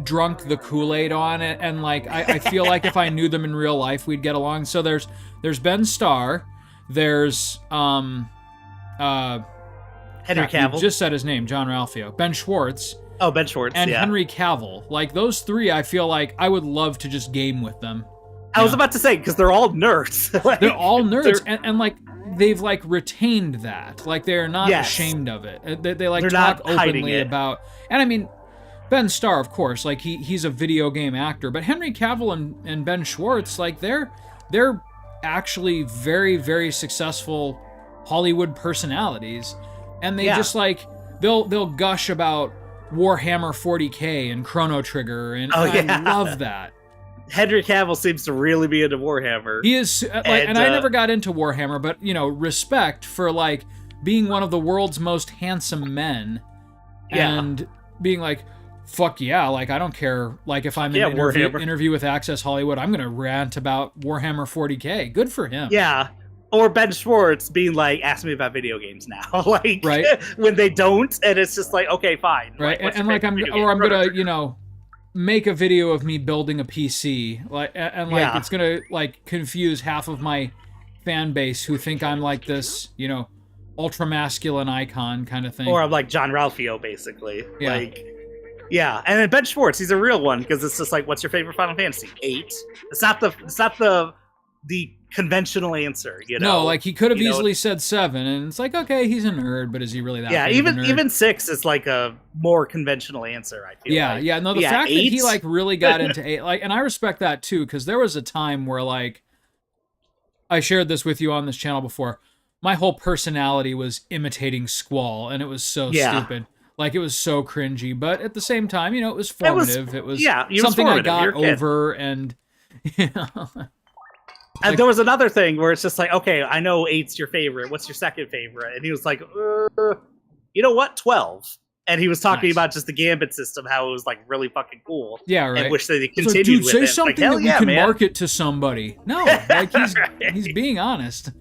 drunk the Kool-Aid on it, and like I feel like if I knew them in real life we'd get along. So there's Ben Starr, there's Henry Cavill. You just said his name, John Ralphio. Ben Schwartz. Oh, Ben Schwartz, and Henry Cavill. Like those three, I feel like I would love to just game with them. I was about to say, because they're all nerds. Like, they're all nerds, and like they've like retained that. Like they're not ashamed of it. They like talk openly about. And I mean, Ben Starr, of course, like he's a video game actor, but Henry Cavill and Ben Schwartz, like they're actually very, very successful Hollywood personalities, and they just like they'll gush about Warhammer 40K and Chrono Trigger, and I love that. Henry Cavill seems to really be into Warhammer. He is, and I never got into Warhammer, but you know, respect for like being one of the world's most handsome men, and being like, fuck yeah, like I don't care, like if I'm in an interview with Access Hollywood, I'm gonna rant about Warhammer 40K. Good for him. Yeah. Or Ben Schwartz being like, ask me about video games now. Like, when they don't, and it's just like, okay, fine. Right, like, and like I'm gonna, you know, make a video of me building a PC, like, and like it's gonna like confuse half of my fan base who think I'm like this, you know, ultra masculine icon kind of thing. Or I'm like John Ralphio, basically. Yeah. Like, yeah, and then Ben Schwartz, he's a real one, because it's just like, what's your favorite Final Fantasy? 8. It's not the conventional answer, you know. No, like he could have easily said 7, and it's like, okay, he's a nerd, but is he really that? Yeah, even 6 is like a more conventional answer, I feel. Yeah, no, the fact 8? That he like really got into 8, like, and I respect that too, because there was a time where like I shared this with you on this channel before. My whole personality was imitating Squall, and it was so stupid. Like, it was so cringy, but at the same time, you know, it was formative. It was something I got over, and, you know. And there was another thing where it's just like, okay, I know 8's your favorite. What's your second favorite? And he was like, you know what? 12. And he was talking Nice. about just the Gambit system, how it was like really fucking cool. Yeah, right. And wish that they It's like, continued dude, with say it. something Like, hell that we yeah, can man. market to somebody. No, like Right. he's being honest.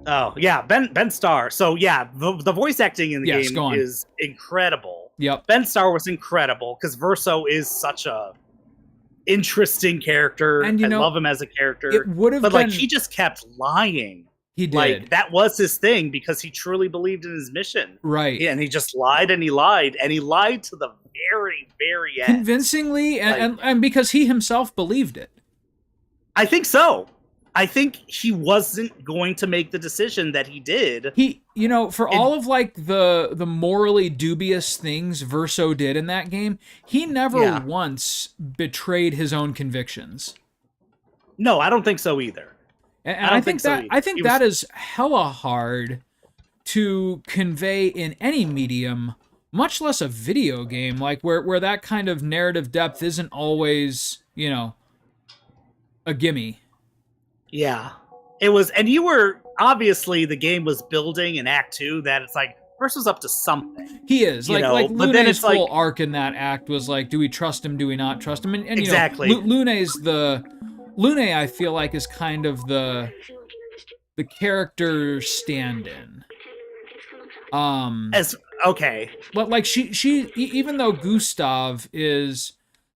Oh yeah, Ben Starr. So yeah, the voice acting in the Yes, go game on. is incredible. Yep. Ben Starr was incredible because Verso is such a interesting character. And, you I know, love him as a character. It would have But been. like he just kept lying. He did. Like that was his thing because he truly believed in his mission. Right. Yeah, and he just lied and he lied and he lied to the very, very end. Convincingly, and because he himself believed it. I think so. I think he wasn't going to make the decision that he did. He, you know, for all of like the morally dubious things Verso did in that game, he never once betrayed his own convictions. No, I don't think so either. And I think that is hella hard to convey in any medium, much less a video game, like where that kind of narrative depth isn't always, you know, a gimme. Yeah. It was, and you were, obviously the game was building in Act 2 that it's like, Verso's up to something. He is. You Like, know, like but then Lune's it's like- full arc in that act was like, do we trust him, do we not trust him? And Exactly. you know, Lune, I feel like, is kind of the character stand-in. Okay. But like she even though Gustav is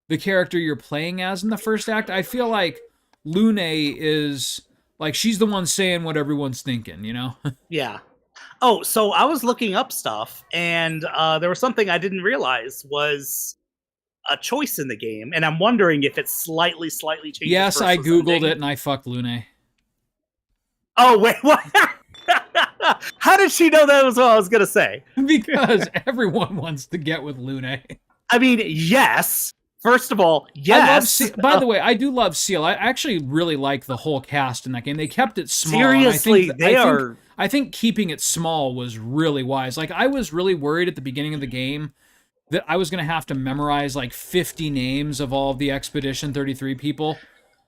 the character you're playing as in the first act, I feel like Lune is like she's the one saying what everyone's thinking, you know? Yeah. Oh, so I was looking up stuff, and there was something I didn't realize was a choice in the game, and I'm wondering if it slightly changes. Yes, I Verso's googled ending. it and I fucked Lune. Oh wait, what? How did she know that was what I was gonna say? Because everyone wants to get with Lune. I mean, yes. First of all, yes. By the way, I do love Seal. I actually really like the whole cast in that game. They kept it small. Seriously, I think keeping it small was really wise. Like, I was really worried at the beginning of the game that I was going to have to memorize like 50 names of all of the Expedition 33 people.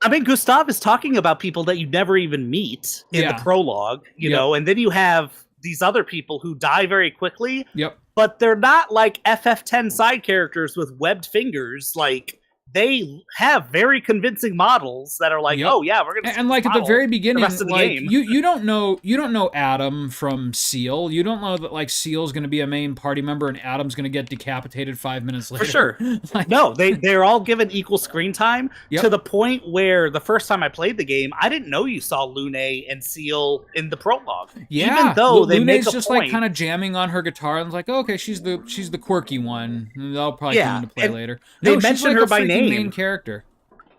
I mean, Gustav is talking about people that you never even meet in the prologue, you know, and then you have these other people who die very quickly. Yep. But they're not like FF10 side characters with webbed fingers. Like, they have very convincing models that are like, oh yeah, we're gonna. And like at the very beginning, the like game. you don't know Adam from Seal. You don't know that like Seal's going to be a main party member and Adam's going to get decapitated 5 minutes later. For sure. Like, no, they're all given equal screen time to the point where the first time I played the game, I didn't know you saw Lune and Seal in the prologue. Yeah, even though they Lune's make a just point, like kind of jamming on her guitar and it's like, oh, okay, she's the quirky one. They'll probably come into play later. They she's mention like her a by freaking name. main character.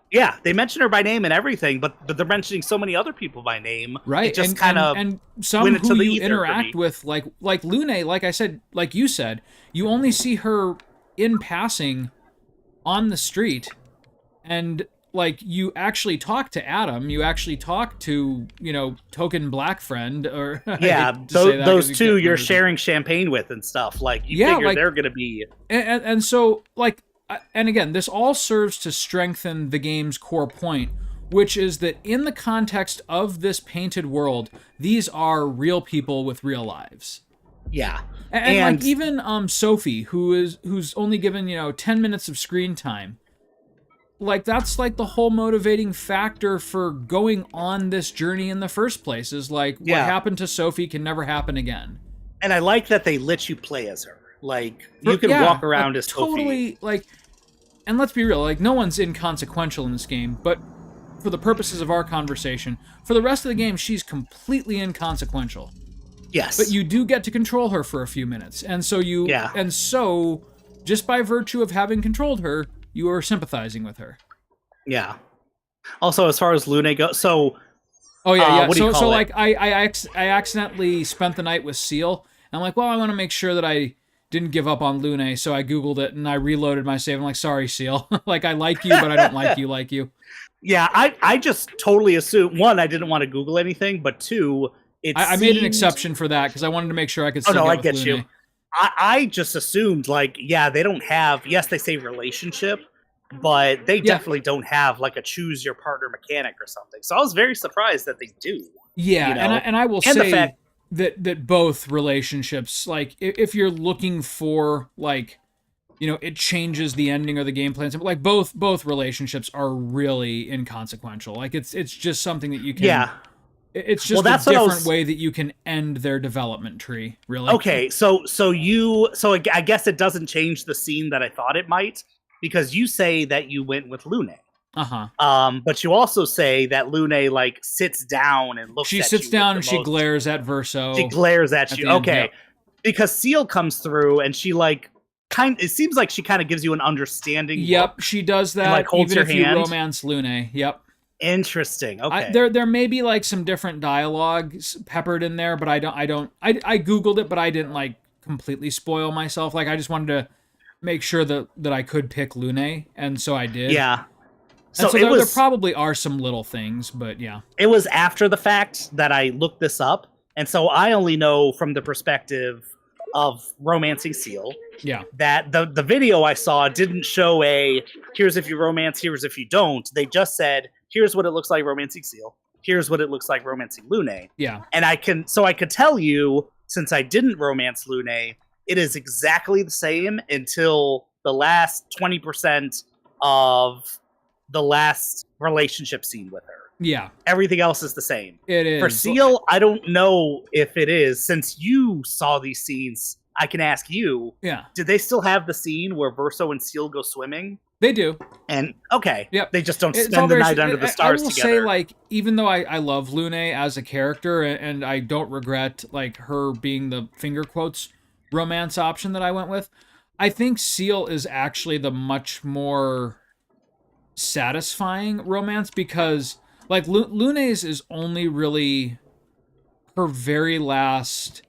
Yeah, they mention her by name and everything, but they're mentioning so many other people by name. Right, it just kind of and some who you interact with, like Lune, like I said, like you said, you only see her in passing on the street, and like you actually talk to Adam, you actually talk to, you know, token black friend, or yeah, those two you're sharing champagne with and stuff. Like you figure like, they're gonna be, and so like. And again, this all serves to strengthen the game's core point, which is that in the context of this painted world, these are real people with real lives. Yeah. And like even Sophie, who's only given, you know, 10 minutes of screen time, like that's like the whole motivating factor for going on this journey in the first place, is like what happened to Sophie can never happen again. And I like that they let you play as her. Like you can walk around as totally Sophie. Like, and let's be real, like no one's inconsequential in this game, but for the purposes of our conversation, for the rest of the game, she's completely inconsequential. Yes. But you do get to control her for a few minutes, and so just by virtue of having controlled her, you are sympathizing with her. Yeah. Also, as far as Lune goes, so what do you call it? Like I accidentally spent the night with Seal, and I'm like, well, I want to make sure that I didn't give up on Lune, so I googled it and I reloaded my save. I'm like, sorry, Seal. Like, I like you, but I don't like you. Yeah, I just totally assumed, one, I didn't want to Google anything, but two, I made an exception for that because I wanted to make sure I could still get with Lune. You. I just assumed, like, yeah, they don't have, yes, they say relationship, but they definitely don't have, like, a choose your partner mechanic or something. So I was very surprised that they do. Yeah, you know? and I will say, that both relationships, like if you're looking for like, it changes the ending or the game plan, but like both relationships are really inconsequential. Like it's just something that you can. Yeah. It's just that's a what different way that you can end their development tree, really. Okay, so I guess it doesn't change the scene that I thought it might, because you say that you went with Lune. But you also say that Lune like sits down and looks. She at sits you down and she glares at Verso. She glares at you. Okay, end, yeah. Because Seal comes through and she like it seems like she kind of gives you an understanding. Yep, look she does that. and, like, holds even your if you hand. romance Lune. Yep. Interesting. Okay. There may be like some different dialogue peppered in there, but I googled it, but I didn't like completely spoil myself. Like I just wanted to make sure that I could pick Lune, and so I did. Yeah. So there probably are some little things, but yeah. It was after the fact that I looked this up, and so I only know from the perspective of romancing Seal. Yeah. That the video I saw didn't show here's if you romance, here's if you don't. They just said, here's what it looks like romancing Seal. Here's what it looks like romancing Lune. Yeah. And I could tell you, since I didn't romance Lune, it is exactly the same until the last 20% of the last relationship scene with her. Yeah. Everything else is the same. It is. For Seal, I don't know if it is. Since you saw these scenes, I can ask you. Yeah. Did they still have the scene where Verso and Seal go swimming? They do. And okay. Yep. They just don't spend the night under the stars I will together. say, like, even though I love Lune as a character, and I don't regret like her being the finger quotes romance option that I went with, I think Seal is actually the much more satisfying romance, because like Lune's is only really her very last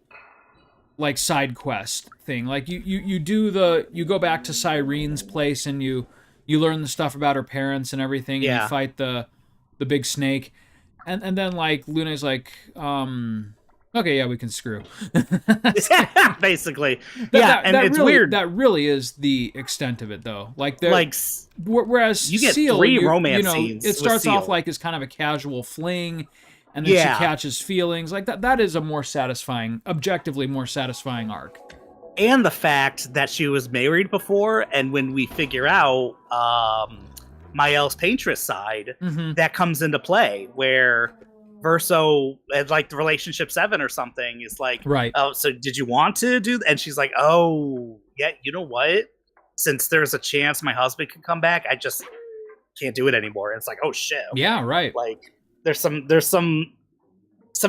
like side quest thing. Like you go back to Cyrene's place and you learn the stuff about her parents and everything. Yeah. And you fight the big snake, and then like Lune's like, okay, yeah, we can screw. Basically. That it's really, weird. That really is the extent of it, though. Like, whereas you get Seal, three romance scenes. It starts with Seal. off like as kind of a casual fling, and then she catches feelings. Like that is a more satisfying, objectively more satisfying arc. And the fact that she was married before, and when we figure out Mael's paintress side, that comes into play, where Verso, at like the relationship 7 or something, is like, right. Oh, so did you want to do that? And she's like, oh, yeah, you know what? Since there's a chance my husband can come back, I just can't do it anymore. And it's like, oh shit. Okay. Yeah, right. Like there's some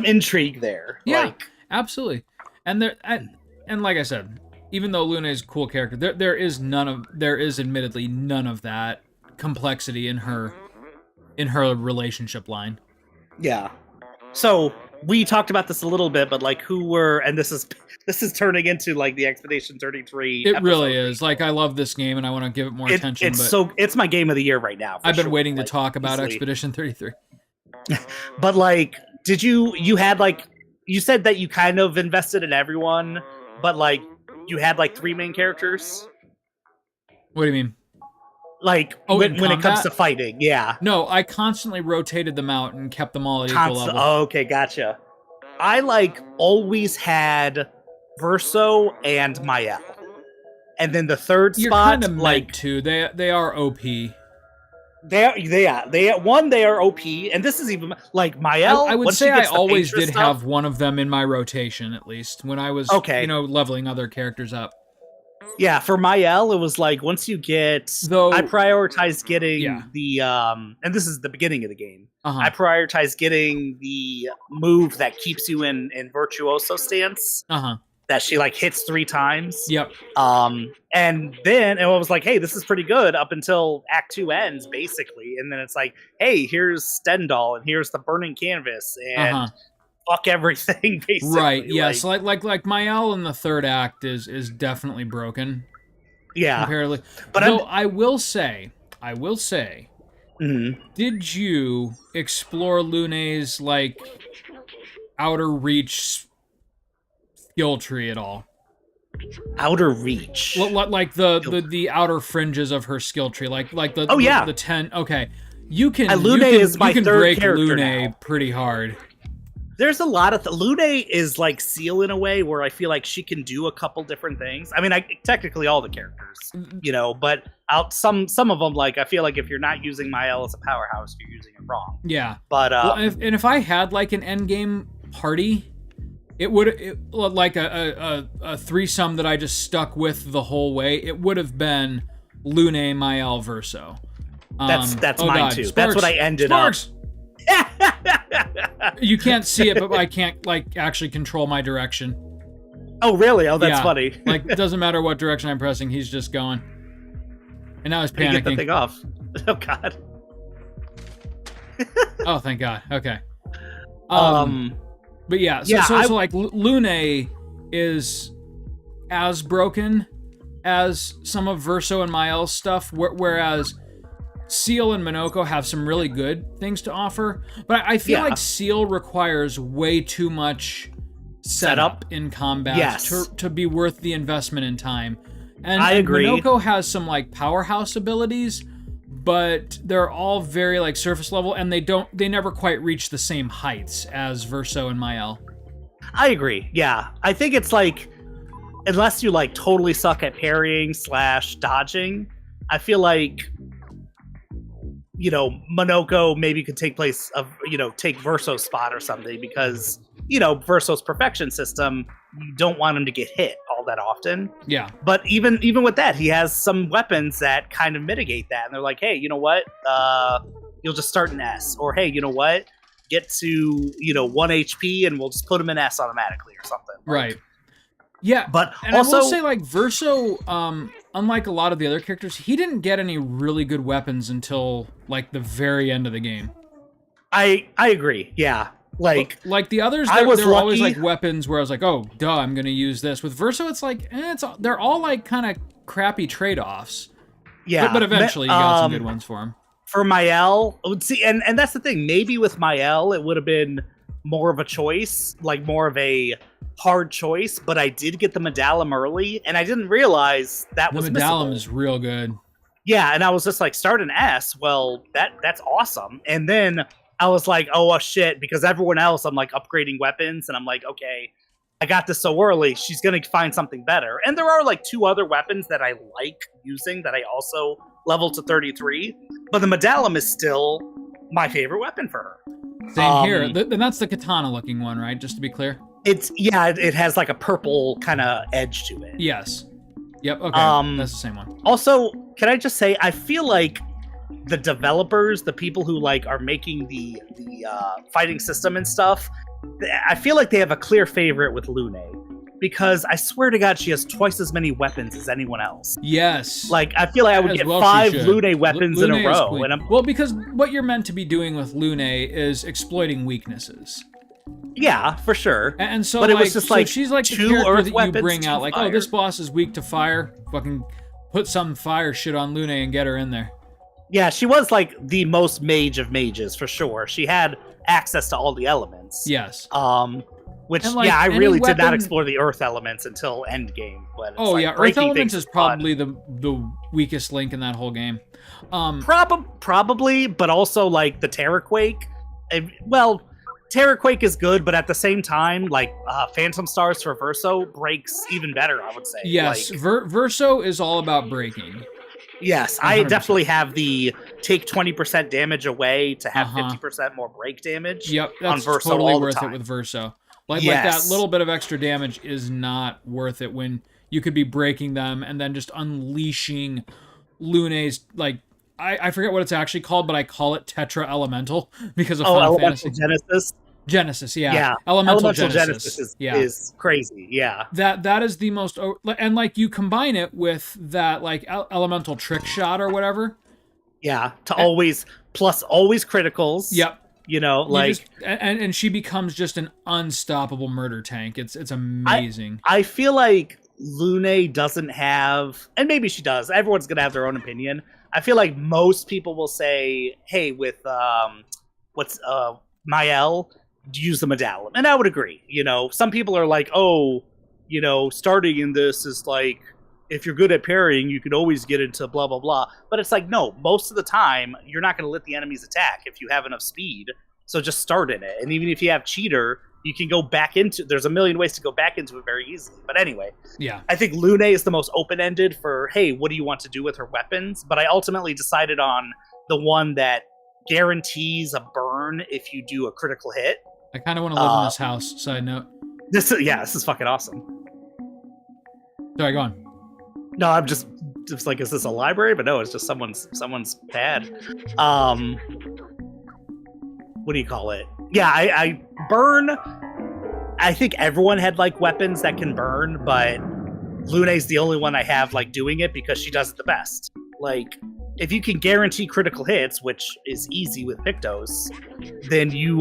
intrigue there. Yeah, like, absolutely. And and like I said, even though Lune is a cool character, there is admittedly none of that complexity in her relationship line. Yeah. So we talked about this a little bit, but like and this is turning into like the Expedition 33. It really is. Like, I love this game and I want to give it more attention. It's my game of the year right now. I've been waiting to talk about Expedition 33. But like, you had like, you said that you kind of invested in everyone, but like you had like 3 main characters. What do you mean? Like, when it comes to fighting, yeah. No, I constantly rotated them out and kept them all at equal level. Oh, okay, gotcha. I like always had Verso and Mael, and then the third You're spot, kind of like to they are OP. They are OP, and this is even like Mael. I would say I always did have one of them in my rotation, at least when I was leveling other characters up. Yeah, for Mael, it was like once you get, I prioritized getting the and this is the beginning of the game. I prioritized getting the move that keeps you in virtuoso stance. That she like hits 3 times. Yep. And then it was like, hey, this is pretty good up until Act 2 ends, basically. And then it's like, hey, here's Stendhal and here's the burning canvas and fuck everything, basically. Right, yes. Like Mael in the third act is definitely broken. Yeah. Comparatively. But I will say, did you explore Lune's like outer reach skill tree at all? Outer reach? Like the outer fringes of her skill tree, like the the 10. Okay, you can Lune is my third break character Lune now. pretty hard. There's a lot of Lune is like Seal in a way where I feel like she can do a couple different things. I mean, technically all the characters, but some of them, like I feel like if you're not using Mael as a powerhouse, you're using it wrong. Yeah. But if I had like an end game party, it would like a threesome that I just stuck with the whole way. It would have been Lune, Mael, Verso. That's oh mine God, too. Sparks, That's what I ended Sparks. up. You can't see it, but I can't like actually control my direction. Oh really? Oh, that's funny. Like it doesn't matter what direction I'm pressing, he's just going. And now he's panicking. Get the thing off. Oh God. Oh, thank God. Okay. But yeah, so like Lune is as broken as some of Verso and Mael's stuff, whereas Seal and Minoko have some really good things to offer, but I feel like Seal requires way too much setup in combat to be worth the investment in time. And I agree. Minoko has some like powerhouse abilities, but they're all very like surface level, and they never quite reach the same heights as Verso and Mael. I agree. Yeah, I think it's like unless you like totally suck at parrying / dodging, I feel like Minoko maybe could take place of take Verso's spot or something, because Verso's perfection system, you don't want him to get hit all that often. Yeah. But even with that, he has some weapons that kind of mitigate that, and they're like, hey, you know what? You'll just start an S, or hey, you know what? Get to 1 HP and we'll just put him in S automatically or something. Right. Yeah, but and also, I will say, like, Verso, unlike a lot of the other characters, he didn't get any really good weapons until, like, the very end of the game. I agree, yeah. Like the others, there were always, like, weapons where I was like, oh, duh, I'm going to use this. With Verso, it's like, they're all, like, kind of crappy trade-offs. Yeah. But eventually, you got some good ones for him. For Mael, see, and that's the thing. Maybe with Mael, it would have been more of a choice, like more of a hard choice, but I did get the Medallum early, and I didn't realize that was missable. The Medallum is real good. Yeah, and I was just like, start an S. Well, that's awesome. And then I was like, oh shit, because everyone else, I'm like upgrading weapons, and I'm like, okay, I got this so early, she's gonna find something better. And there are like 2 other weapons that I like using that I also leveled to 33, but the Medallum is still my favorite weapon for her. Same here. And that's the katana looking one, right? Just to be clear. It has like a purple kind of edge to it. Yes. Yep. Okay. That's the same one. Also, can I just say, I feel like the developers, the people who like are making the fighting system and stuff, I feel like they have a clear favorite with Lune, because I swear to God, she has twice as many weapons as anyone else. Yes. Like, I feel like I would get 5 Lune weapons in a row. Well, because what you're meant to be doing with Lune is exploiting weaknesses. Yeah, for sure. And so, but like, it was just like she's like the 2 character earth that weapons, you bring out, like, fire. oh, this boss is weak to fire. Fucking put some fire shit on Lune and get her in there. Yeah, she was like the most mage of mages for sure. She had access to all the elements. Yes. Which, like, I really did not weapon... explore the earth elements until endgame. But it's earth elements is probably the weakest link in that whole game. Probably, but also like the Terraquake. Terraquake is good, but at the same time, like Phantom Stars for Verso breaks even better, I would say. Yes, like, Verso is all about breaking. Yes, 100%. I definitely have the take 20% damage away to have 50% more break damage. Yep, that's on Verso totally all the worth time. it with Verso. Like that little bit of extra damage is not worth it when you could be breaking them and then just unleashing Lune's, like, I forget what it's actually called, but I call it Tetra Elemental because of Final Fantasy. Genesis, yeah. Yeah. Elemental Genesis is crazy, yeah. That is the most, and like you combine it with that like elemental trick shot or whatever. Yeah, always criticals. Yep. And she becomes just an unstoppable murder tank. It's amazing. I feel like Lune doesn't have, and maybe she does. Everyone's gonna have their own opinion. I feel like most people will say, "Hey, with Mael, use the Medallum," and I would agree. Some people are like, "Oh, starting in this is like, if you're good at parrying, you can always get into blah, blah, blah." But it's like, no, most of the time, you're not going to let the enemies attack if you have enough speed. So just start in it. And even if you have Cheater, You can go back into. There's a million ways to go back into it very easily. But anyway, Yeah. I think Lune is the most open-ended for, hey, what do you want to do with her weapons? But I ultimately decided on the one that guarantees a burn if you do a critical hit. I kind of want to live in this house. Side note. This is fucking awesome. Sorry, go on. No, I'm just like, is this a library? But no, it's just someone's pad. What do you call it? Yeah, I burn. I think everyone had like weapons that can burn, but Lune's the only one I have like doing it because she does it the best. Like, if you can guarantee critical hits, which is easy with Pictos, then you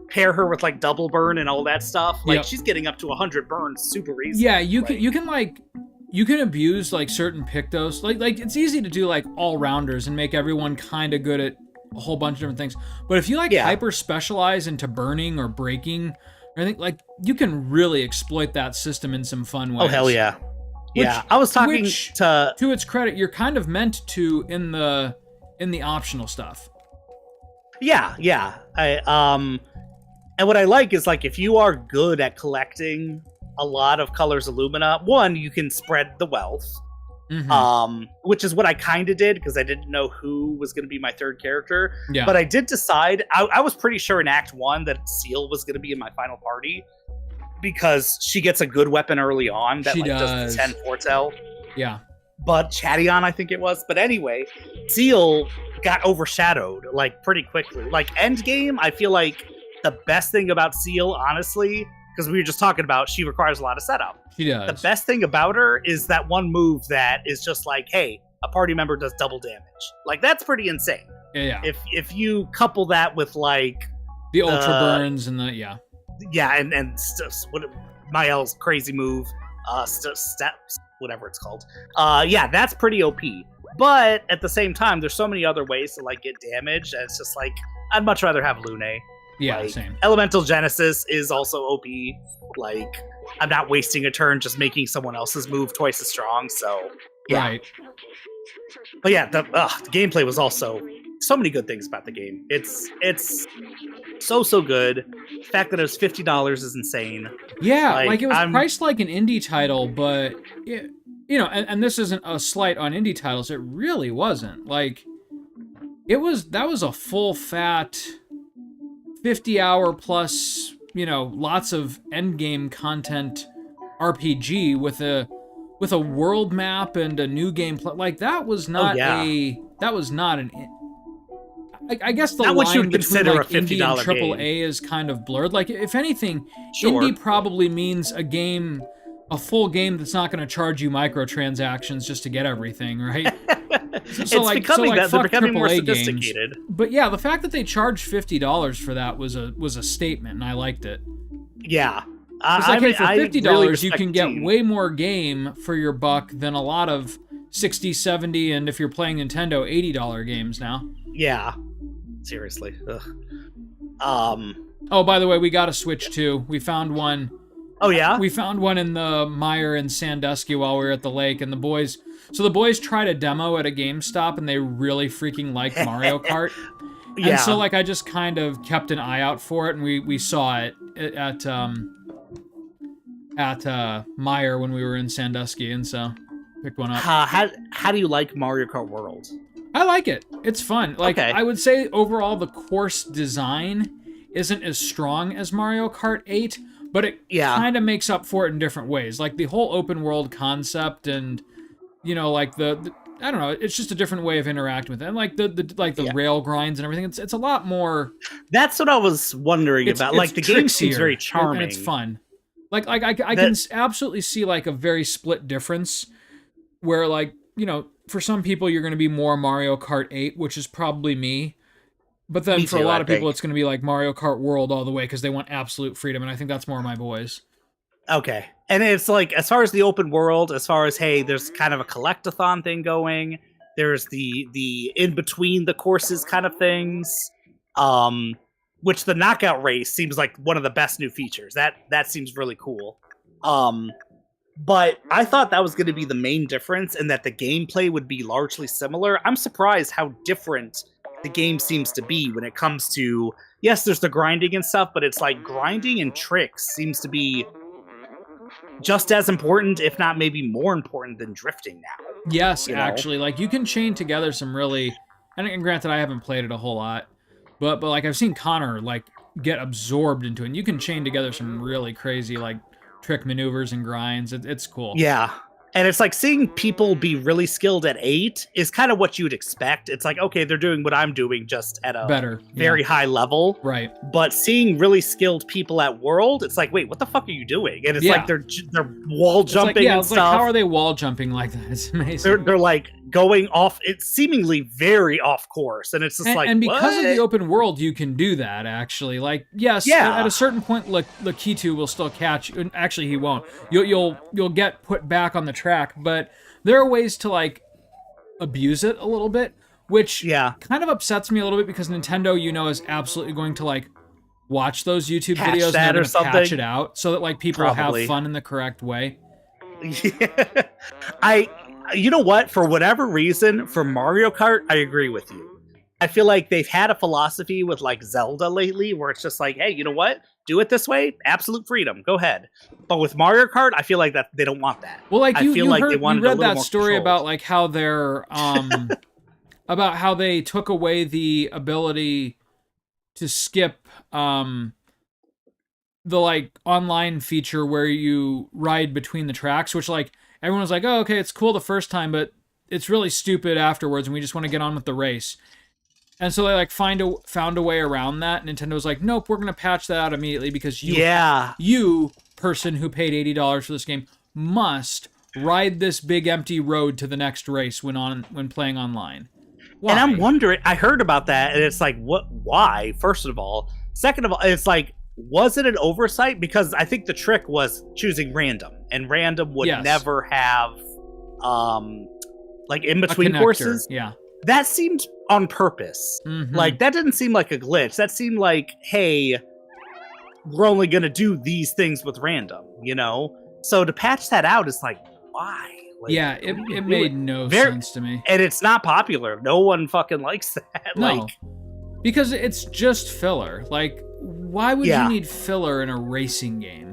pair her with like double burn and all that stuff. Like, she's getting up to 100 burns super easy. Yeah, you can abuse like certain Pictos. Like it's easy to do like all rounders and make everyone kind of good at a whole bunch of different things. But if you like hyper specialize into burning or breaking, or anything, like you can really exploit that system in some fun ways. Oh hell yeah. Yeah, I was talking to its credit, you're kind of meant to in the optional stuff. Yeah. And what I like is like if you are good at collecting a lot of colors Illumina, one, you can spread the wealth. Mm-hmm. Which is what I kind of did because I didn't know who was going to be my third character. Yeah. But I did decide, I was pretty sure in Act 1 that Seal was going to be in my final party because she gets a good weapon early on that does the 10 foretell. Yeah. But Chadion, I think it was. But anyway, Seal got overshadowed like pretty quickly. Like Endgame, I feel like the best thing about Seal, honestly, because we were just talking about, she requires a lot of setup. She does. The best thing about her is that one move that is just like, hey, a party member does double damage. Like, that's pretty insane. Yeah. If you couple that with like the ultra burns and the and what Mael's crazy move, steps, whatever it's called. That's pretty OP. But at the same time, there's so many other ways to like get damage, and it's just like I'd much rather have Lune. Yeah, like, same. Elemental Genesis is also OP. Like, I'm not wasting a turn just making someone else's move twice as strong. So yeah. Right. But yeah, the gameplay was also so many good things about the game. It's so good. The fact that it was $50 is insane. Yeah, like it was priced like an indie title, but and this isn't a slight on indie titles. It really wasn't. Like that was a full fat 50-hour plus, lots of endgame content RPG with a world map and a new game like that was not I guess the line between like indie and AAA is kind of blurred. Like, if anything, indie probably means a full game that's not going to charge you microtransactions just to get everything, right? They're becoming more sophisticated. Games. But yeah, the fact that they charged $50 for that was a statement, and I liked it. Yeah. It's like, hey, for $50, really you can get way more game for your buck than a lot of $60, $70, and if you're playing Nintendo, $80 games now. Yeah. Seriously. Ugh. Oh, by the way, we got a Switch too. We found one. Oh yeah? We found one in the mire in Sandusky while we were at the lake, and the boys tried a demo at a GameStop, and they really freaking liked Mario Kart. Yeah. And so like I just kind of kept an eye out for it, and we saw it at Mire when we were in Sandusky, and so picked one up. How do you like Mario Kart World? I like it. It's fun. Like, okay. I would say overall the course design isn't as strong as Mario Kart 8, but it kind of makes up for it in different ways. Like the whole open world concept, and like the I don't know, it's just a different way of interacting with it. And like the rail grinds and everything. It's a lot more. That's what I was wondering about. Like the game seems very charming. And it's fun. Like I can absolutely see like a very split difference where like, for some people, you're going to be more Mario Kart 8, which is probably me. But then for a lot of people, it's going to be like Mario Kart World all the way because they want absolute freedom, and I think that's more my boys. Okay. And it's like, as far as the open world, as far as, hey, there's kind of a collectathon thing going. There's the in-between the courses kind of things, which the knockout race seems like one of the best new features. That seems really cool. But I thought that was going to be the main difference, and that the gameplay would be largely similar. I'm surprised how different the game seems to be when it comes to yes, there's the grinding and stuff, but it's like grinding and tricks seems to be just as important, if not maybe more important than drifting now. Yes, You know? actually, like you can chain together some really, and granted I haven't played it a whole lot, but like I've seen Connor like get absorbed into it, and you can chain together some really crazy like trick maneuvers and grinds. It's cool. Yeah. And it's like seeing people be really skilled at 8 is kind of what you'd expect. It's like, okay, they're doing what I'm doing just at a Better, very high level. Right. But seeing really skilled people at World, it's like, wait, what the fuck are you doing? And it's Yeah. like they're wall It's jumping like, yeah, and it's stuff. like, how are they wall jumping like that? It's amazing. They're like going off. It's seemingly very off course, and it's just like, and because of what? the open world, you can do that. Actually, like yes, Yeah. at a certain point, Lakitu will still catch you. And actually, he won't. You'll get put back on the track, but there are ways to like abuse it a little bit, which Yeah. kind of upsets me a little bit because Nintendo, is absolutely going to like watch those YouTube Patch videos and that they're or going to patch something. it out so that like people Probably. have fun in the correct way. Yeah. You know what? For whatever reason, for Mario Kart, I agree with you. I feel like they've had a philosophy with like Zelda lately where it's just like, hey, you know what? Do it this way. Absolute freedom. Go ahead. But with Mario Kart, I feel like that they don't want that. Well, like I you feel like they heard, wanted you a read little that more story controlled. about like how they're about how they took away the ability to skip the like online feature where you ride between the tracks, which like everyone was like, oh, okay, it's cool the first time, but it's really stupid afterwards, and we just want to get on with the race. And so they like found a way around that. Nintendo was like, nope, we're gonna patch that out immediately because you person who paid $80 for this game must ride this big empty road to the next race when playing online. Why? And I'm wondering, I heard about that, and it's like, what? Why? First of all, second of all, it's like, was it an oversight? Because I think the trick was choosing random, and random would Yes. never have, like in A between connector, courses. yeah. That seemed on purpose. Mhm. Like that didn't seem like a glitch. That seemed like, hey, we're only gonna do these things with random, you know? So to patch that out is like, why? Like, Yeah, it made no Very- sense to me. and it's not popular. No one fucking likes that. No, Like, because it's just filler. Like, why would Yeah. you need filler in a racing game?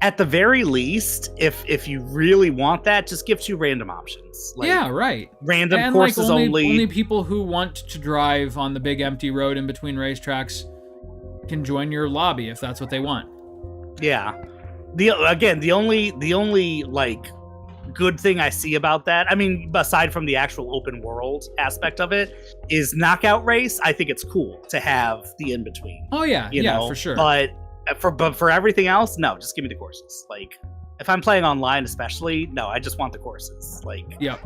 at the very least, if you really want that, just give 2 random options. Like, Yeah, right. random And courses like only. only people who want to drive on the big empty road in between racetracks can join your lobby if that's what they want. Yeah. The only like good thing I see about that, I mean, aside from the actual open world aspect of it, is knockout race. I think it's cool to have the in between. Oh yeah, You yeah, know? for sure. But for everything else, no, just give me the courses. Like if I'm playing online, especially, no, I just want the courses. Like, Yep.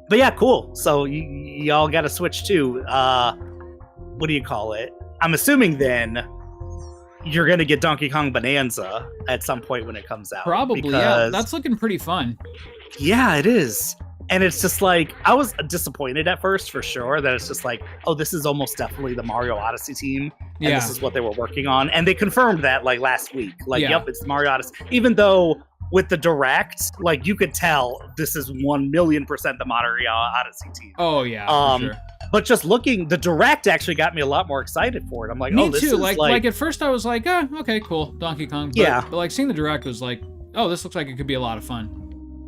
but yeah, cool. So y'all got to switch to what do you call it? I'm assuming then you're gonna get Donkey Kong Bonanza at some point when it comes out. Probably, yeah. because- That's looking pretty fun. Yeah, it is. And it's just like, I was disappointed at first for sure that it's just like, oh, this is almost definitely the Mario Odyssey team. And Yeah. this is what they were working on. And they confirmed that like last week. Like, Yeah. yep, it's Mario Odyssey. Even though with the direct, like you could tell this is 1,000,000% the Mario Odyssey team. Oh yeah, for sure. But just looking, the direct actually got me a lot more excited for it. I'm like, Me oh, this too. is Like at first I was like, okay, cool, Donkey Kong. But, Yeah. But like seeing the direct was like, oh, this looks like it could be a lot of fun.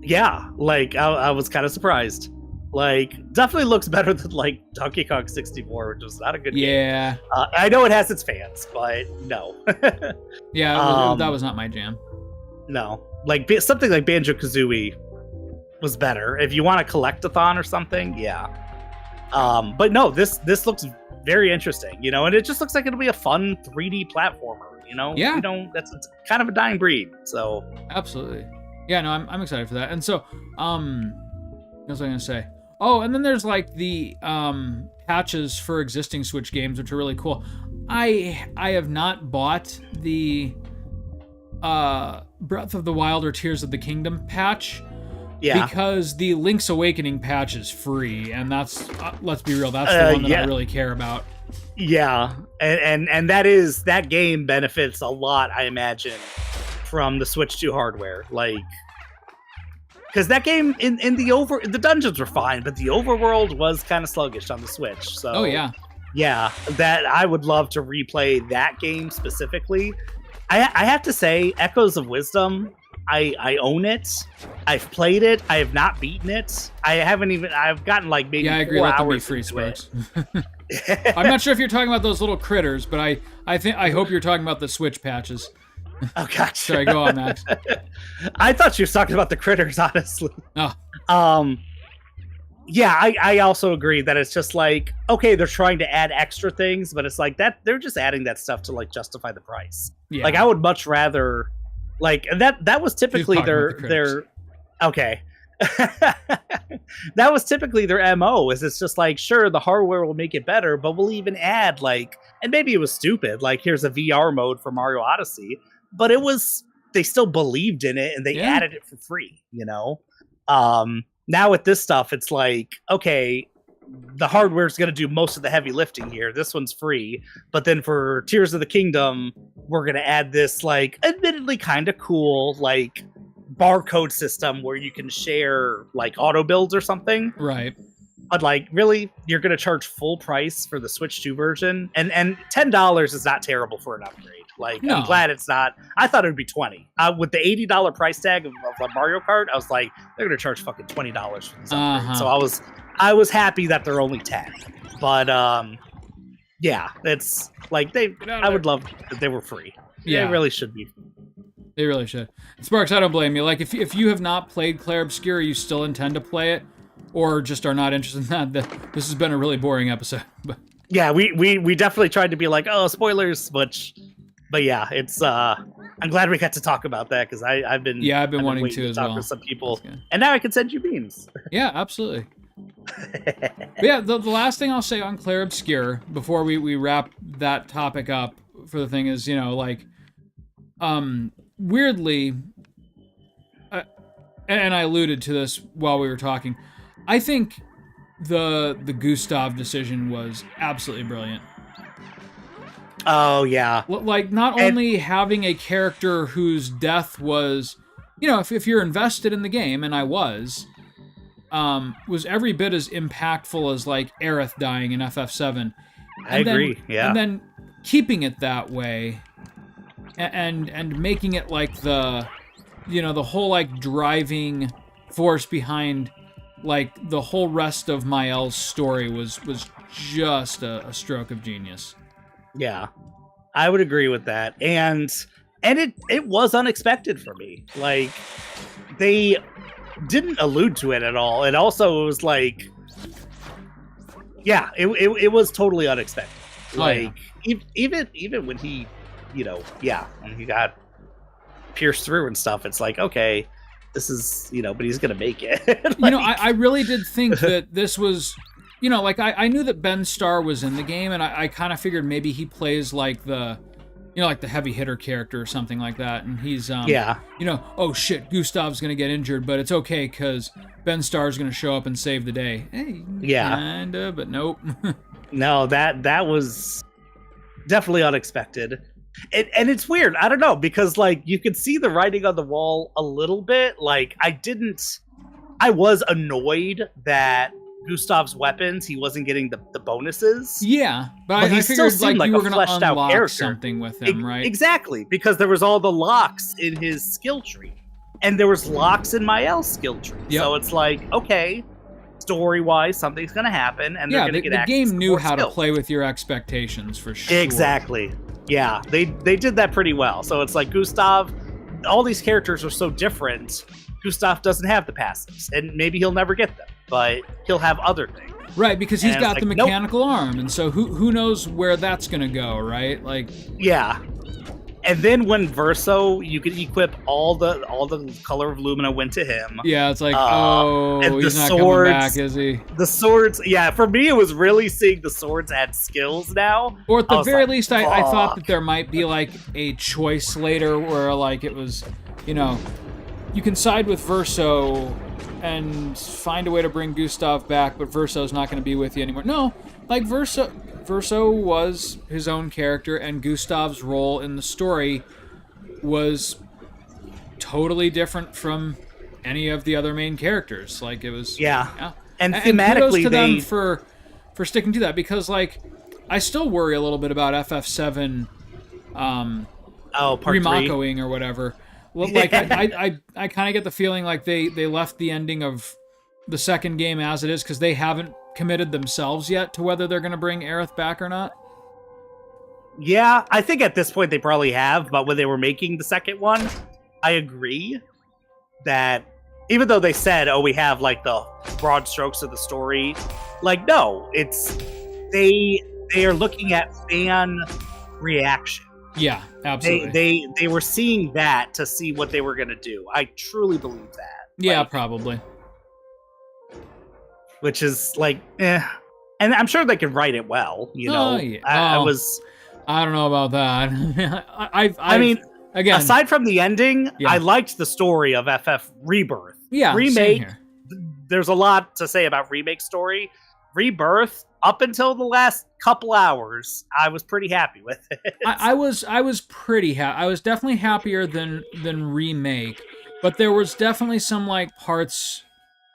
yeah, like I was kind of surprised. Like, definitely looks better than like Donkey Kong 64, which was not a good game. Yeah. I know it has its fans, but no. Yeah, that was not my jam. No. Like something like Banjo-Kazooie was better. If you want a collect-a-thon or something, yeah. But no, this looks very interesting, you know, and it just looks like it'll be a fun 3D platformer, you know? Yeah. You know, it's kind of a dying breed, so. Absolutely. Yeah, no, I'm excited for that. And so, what was I gonna say? Oh, and then there's like the patches for existing Switch games, which are really cool. I have not bought the Breath of the Wild or Tears of the Kingdom patch. Yeah. Because the Link's Awakening patch is free, and that's let's be real, that's the one that I really care about. Yeah, and that game benefits a lot, I imagine, from the Switch 2 hardware. Like, because that game the dungeons were fine, but the overworld was kind of sluggish on the Switch. So Oh yeah. Yeah, that I would love to replay that game specifically. I have to say, Echoes of Wisdom. I own it. I've played it. I have not beaten it. I haven't even. I've gotten like maybe Yeah, I agree. 4 Let them be hours free, into Sparks. it. I'm not sure if you're talking about those little critters, but I hope you're talking about the Switch patches. Oh, gotcha. Sorry, go on, Max. I thought you were talking about the critters, honestly. Oh, Yeah, I also agree that it's just like, okay, they're trying to add extra things, but it's like that they're just adding that stuff to like justify the price. yeah. Like I would much rather like and that was typically talking about the their okay. That was typically their MO is it's just like sure the hardware will make it better, but we'll even add like and maybe it was stupid, like here's a VR mode for Mario Odyssey, but it was they still believed in it and they Yeah. added it for free, you know? Now with this stuff, it's like, okay, the hardware is going to do most of the heavy lifting here. This one's free. But then for Tears of the Kingdom, we're going to add this, like, admittedly kind of cool, like, barcode system where you can share, like, auto builds or something. Right. But, like, really, you're going to charge full price for the Switch 2 version? And $10 is not terrible for an upgrade. Like, No. I'm glad it's not. I thought it would be $20. With the $80 price tag of Mario Kart, I was like, they're going to charge fucking $20 for this upgrade. So I was happy that they're only 10. But, yeah, it's like I would love that they were free. Yeah. They really should be. They really should. Sparks, I don't blame you. Like, if you have not played Clair Obscur, you still intend to play it, or just are not interested in that, this has been a really boring episode. But Yeah, we definitely tried to be like, oh, spoilers, but yeah, it's I'm glad we got to talk about that because I've been wanting waiting to as talk well. to some people, and now I can send you memes. Yeah, absolutely. But yeah, the last thing I'll say on Clair Obscur before we wrap that topic up for the thing is, you know, like, weirdly, and I alluded to this while we were talking, I think the Gustav decision was absolutely brilliant. Oh yeah, Like, not only having a character whose death was, you know, if you're invested in the game, and I was every bit as impactful as, like, Aerith dying in FF7. I agree, yeah. And then keeping it that way, and making it, like, the, you know, the whole, like, driving force behind, like, the whole rest of Mael's story was just a stroke of genius. Yeah, I would agree with that, and it was unexpected for me. Like they didn't allude to it at all. It also was like, yeah, it was totally unexpected. Like even when he, you know, yeah, when he got pierced through and stuff, it's like, okay, this is, you know, but he's gonna make it. Like, you know, I really did think that this was. You know, like, I knew that Ben Starr was in the game, and I kind of figured maybe he plays, like, the, you know, like the heavy hitter character or something like that, and he's, yeah, you know, oh shit, Gustav's gonna get injured, but it's okay, because Ben Starr's gonna show up and save the day. Hey, yeah. Kinda, but nope. No, that was definitely unexpected. And it's weird, I don't know, because, like, you could see the writing on the wall a little bit. Like, I was annoyed that Gustav's weapons, he wasn't getting the bonuses. Yeah, but he I still figured, seemed like, you like were a going to fleshed out unlock character. something with him, right? Exactly, because there was all the locks in his skill tree, and there was locks in Mael's skill tree. Yep. So it's like, okay, story-wise, something's going to happen, and they're Yeah, going to get the access game to knew more how to skills. play with your expectations, for sure. Exactly. Yeah, they did that pretty well. So it's like Gustav, all these characters are so different. Gustav doesn't have the passives, and maybe he'll never get them, but he'll have other things. Right, because he's And it's got the like, nope. mechanical arm, and so who knows where that's gonna go, right? Like, Yeah. And then when Verso, you could equip all the color of Lumina went to him. yeah, it's like, and he's the not swords- coming back, is he? The swords, yeah, for me it was really seeing the swords add skills now. Or at I the was very like, least, I thought fuck. that there might be, like, a choice later where, like, it was, you know, you can side with Verso and find a way to bring Gustav back, but Verso's not going to be with you anymore. No, like, Verso was his own character, and Gustav's role in the story was totally different from any of the other main characters. Like, it was... Yeah. Yeah. And kudos thematically to them they for sticking to that, because, like, I still worry a little bit about FF7 Part 3. remakoing or whatever. Well, like I kind of get the feeling like they left the ending of the second game as it is because they haven't committed themselves yet to whether they're going to bring Aerith back or not. Yeah, I think at this point they probably have, but when they were making the second one, I agree that even though they said, "Oh, we have like the broad strokes of the story," like no, it's they are looking at fan reaction. Yeah, absolutely. They were seeing that to see what they were going to do. I truly believe that. Yeah, probably. Which is like, and I'm sure they can write it well. You know, Yeah. I don't know about that. I mean, again, aside from the ending, Yeah. I liked the story of FF Rebirth. Yeah, Remake. same here. There's a lot to say about remake story. Rebirth, up until the last couple hours, I was pretty happy with it. I was pretty happy. I was definitely happier than remake, but there was definitely some like parts.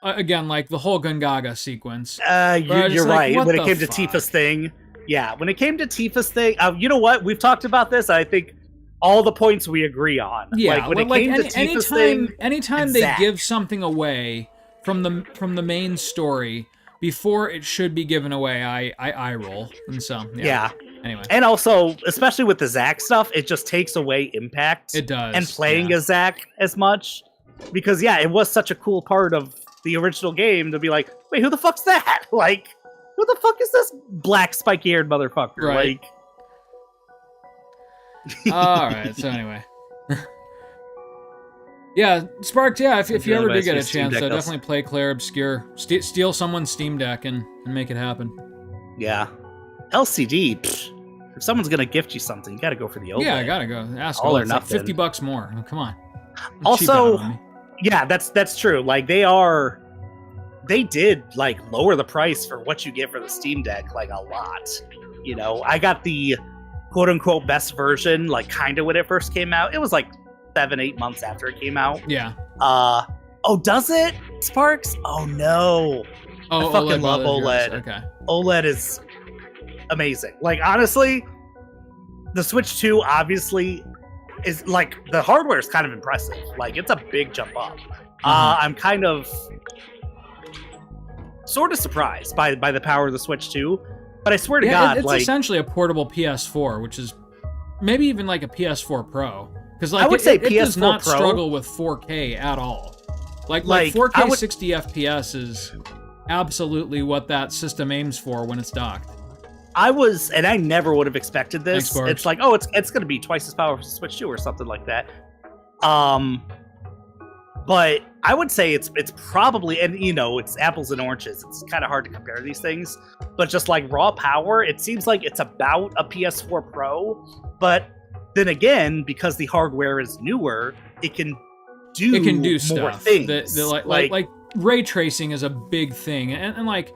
Again, like the whole Gungaga sequence. You're right. Like, when it came to Tifa's thing, yeah. When it came to Tifa's thing, you know what? We've talked about this. I think all the points we agree on. Yeah, like when it came to Tifa's thing, anytime they give something away from the main story before it should be given away, I roll. And so yeah. Anyway, and also especially with the Zack stuff, it just takes away impact. It does, and playing as Zack as much because it was such a cool part of the original game to be like, wait, who the fuck's that? Like, who the fuck is this black spiky-haired motherfucker? Right. Like, all right. So anyway, yeah, Sparks. Yeah, if you ever do get a chance, definitely play Clair Obscur. Steal someone's Steam Deck and make it happen. Yeah, LCD. If someone's gonna gift you something, you gotta go for the OLED. Yeah, I gotta go. Ask all her. or It's nothing. Like $50 more. Oh, come on. Also, yeah, that's true. Like they did like lower the price for what you get for the Steam Deck like a lot. You know, I got the quote unquote best version like kind of when it first came out. It was like 7-8 months after it came out. Yeah. Oh, does it, Sparks? Oh no. Oh, I fucking love OLED. Okay. OLED is amazing. Like honestly, the Switch 2 obviously is like the hardware is kind of impressive. Like it's a big jump up. I'm kind of sort of surprised by the power of the Switch 2, but I swear to God, it's essentially a portable PS4, which is maybe even like a PS4 Pro, because like I would say it PS4 does not Pro struggle with 4K at all. Like 4K 60 FPS is absolutely what that system aims for when it's docked. And I never would have expected this. Thanks, it's like, it's going to be twice as powerful as Switch 2 or something like that. But I would say it's probably, and you know, it's apples and oranges. It's kind of hard to compare these things, but just like raw power, it seems like it's about a PS4 Pro. But then again, because the hardware is newer, it can do more stuff. things. Like ray tracing is a big thing, and like,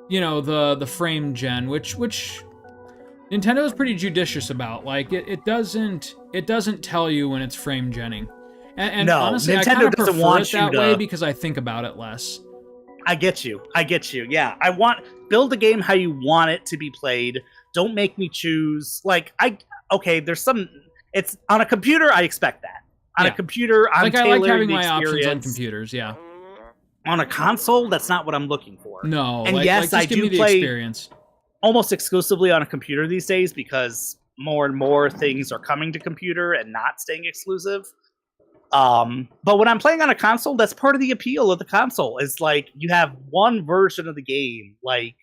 you know, the frame gen, which Nintendo is pretty judicious about. Like it doesn't tell you when it's frame genning. And no, honestly, Nintendo I kind of doesn't prefer want it that you way to, because I think about it less. I get you. Yeah, build a game how you want it to be played. Don't make me choose. Like there's some. It's on a computer. I expect that. On a computer, I'm I like having the my options on experience. computers. Yeah. On a console, that's not what I'm looking for. No, and yes, just give me the play experience. Almost exclusively on a computer these days because more and more things are coming to computer and not staying exclusive. But when I'm playing on a console, that's part of the appeal of the console. Is like you have one version of the game. Like,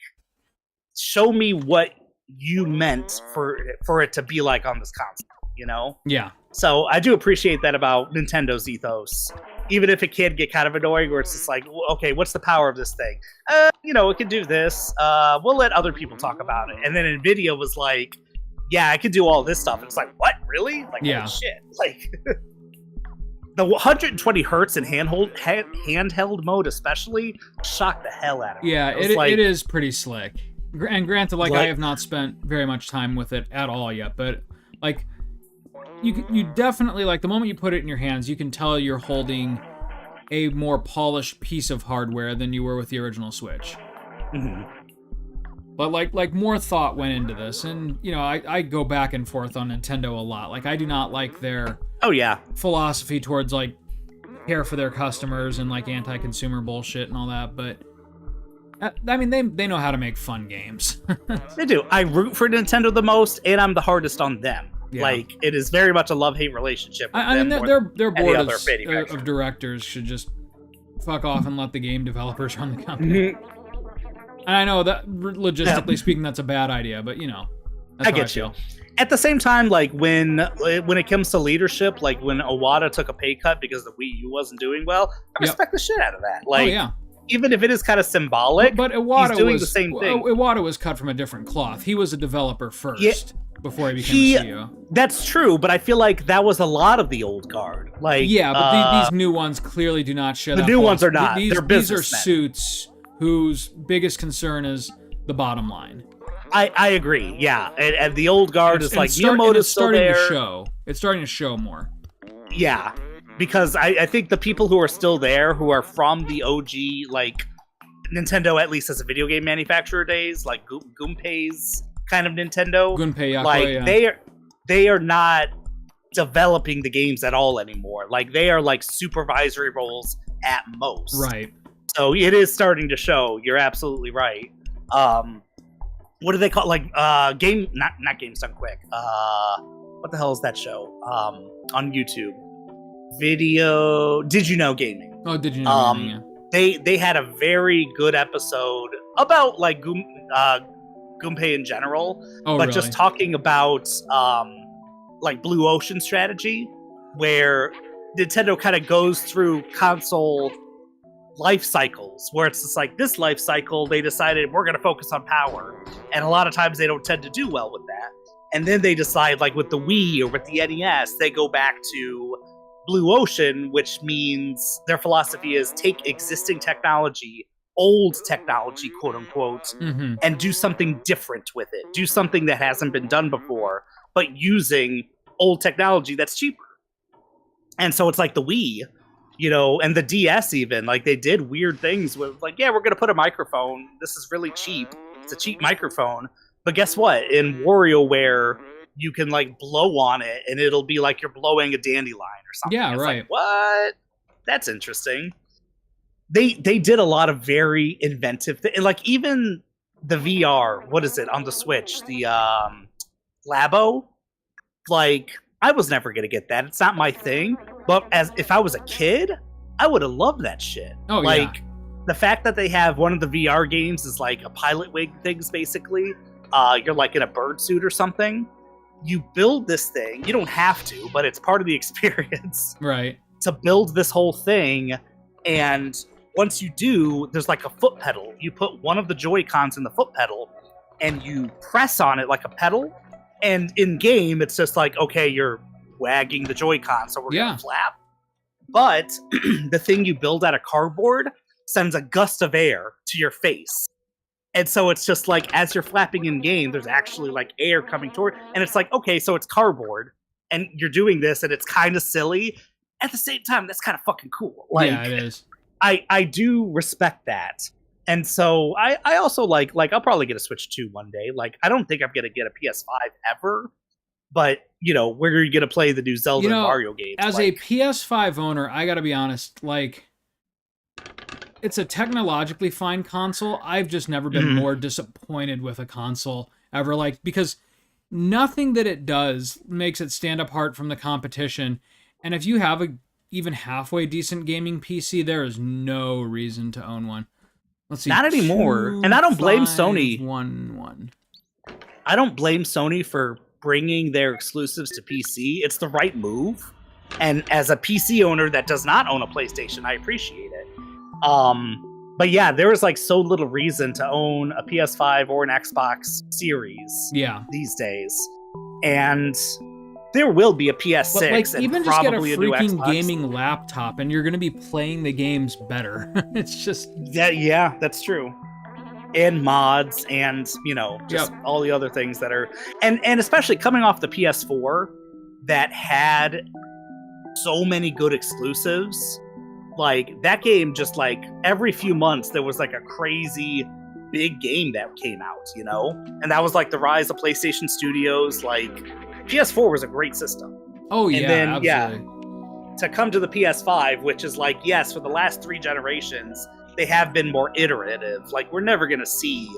show me what you meant for it to be like on this console. You know? Yeah. So I do appreciate that about Nintendo's ethos. Even if it can get kind of annoying, where it's just like, okay, what's the power of this thing? You know, it can do this. We'll let other people talk about it. And then Nvidia was like, yeah, I can do all this stuff. And it's like, what? Really? Like, holy shit. Like, the 120 hertz in handheld mode especially shocked the hell out of me. Yeah, it is pretty slick. And granted, like I have not spent very much time with it at all yet, but like you definitely, like, the moment you put it in your hands, you can tell you're holding a more polished piece of hardware than you were with the original Switch. Mm-hmm. But like more thought went into this, and you know, I go back and forth on Nintendo a lot. Like I do not like their Oh yeah, philosophy towards like care for their customers and like anti-consumer bullshit and all that, but I mean they know how to make fun games. they do. I root for Nintendo the most, and I'm the hardest on them. Yeah. Like it is very much a love-hate relationship with I mean them. their board other of manufacturer. directors should just fuck off and let the game developers run the company. And I know that logistically speaking that's a bad idea, but you know, that's I how get you. feel. At the same time, like when it comes to leadership, like when Iwata took a pay cut because the Wii U wasn't doing well, I respect the shit out of that. Like, oh yeah. even if it is kind of symbolic, But Iwata he's doing was the same thing. Iwata was cut from a different cloth. He was a developer first before he became a CEO. That's true, but I feel like that was a lot of the old guard. Like, yeah, but these new ones clearly do not share the that. new ones are not. These They're are businessmen. suits whose biggest concern is the bottom line. I agree. Yeah, and the old guard is like Miyamoto's still starting there. to show. It's starting to show more. Yeah, because I think the people who are still there, who are from the OG, like Nintendo, at least as a video game manufacturer days, like Gunpei's kind of Nintendo, Gunpei Yako, like yeah. they are not developing the games at all anymore. Like they are like supervisory roles at most. Right. So it is starting to show. You're absolutely right. What do they call like game? Not Games Done Quick. What the hell is that show? On YouTube, video. Did you know gaming? Oh, did you know? Yeah. They had a very good episode about like Gunpei in general, but really? just talking about like Blue Ocean strategy, where Nintendo kind of goes through console life cycles, where it's just like this life cycle they decided we're going to focus on power, and a lot of times they don't tend to do well with that, and then they decide like with the Wii or with the NES they go back to Blue Ocean, which means their philosophy is take existing technology, old technology, quote unquote, and do something different with it, do something that hasn't been done before, but using old technology that's cheaper. And so it's like the Wii, you know, and the DS even, like they did weird things with like, yeah, we're going to put a microphone. This is really cheap. It's a cheap microphone. But guess what? In WarioWare, you can like blow on it and it'll be like you're blowing a dandelion or something. Yeah, it's right. Like, what? That's interesting. They did a lot of very inventive things. Like even the VR, what is it on the Switch? The Labo? Like, I was never going to get that. It's not my thing. But as if I was a kid, I would have loved that shit. Oh, like, yeah. The fact that they have one of the VR games is like a pilot wing things, basically. You're like in a bird suit or something. You build this thing. You don't have to, but it's part of the experience. Right. To build this whole thing. And once you do, there's like a foot pedal. You put one of the Joy-Cons in the foot pedal and you press on it like a pedal. And in game, it's just like, okay, you're wagging the Joy-Con, so we're going to flap. But the thing you build out of cardboard sends a gust of air to your face. And so it's just like, as you're flapping in game, there's actually like air coming toward. And it's like, okay, so it's cardboard and you're doing this and it's kind of silly. At the same time, that's kind of fucking cool. Like, yeah, it is. I do respect that. And so I also like I'll probably get a Switch 2 one day. Like, I don't think I'm going to get a PS5 ever. But, you know, where are you going to play the new Zelda and Mario games? As a PS5 owner, I got to be honest, like, it's a technologically fine console. I've just never been more disappointed with a console ever. Like, because nothing that it does makes it stand apart from the competition. And if you have a even halfway decent gaming PC, there is no reason to own one. Let's see. Not anymore. And I don't blame Sony. 1. I don't blame Sony for bringing their exclusives to PC. It's the right move. And as a PC owner that does not own a PlayStation, I appreciate it. But yeah, there is like so little reason to own a PS5 or an Xbox Series these days. And there will be a PS6 but like, and even just get a probably a new freaking Xbox. gaming laptop and you're going to be playing the games better. It's just... Yeah, that's true. And mods and, you know, just all the other things that are... And especially coming off the PS4 that had so many good exclusives. Like, that game just, like, every few months there was, like, a crazy big game that came out, you know? And that was like the rise of PlayStation Studios. Like, PS4 was a great system. Oh, yeah, And then, absolutely. To come to the PS5, which is like, yes, for the last 3 generations, they have been more iterative. Like, we're never going to see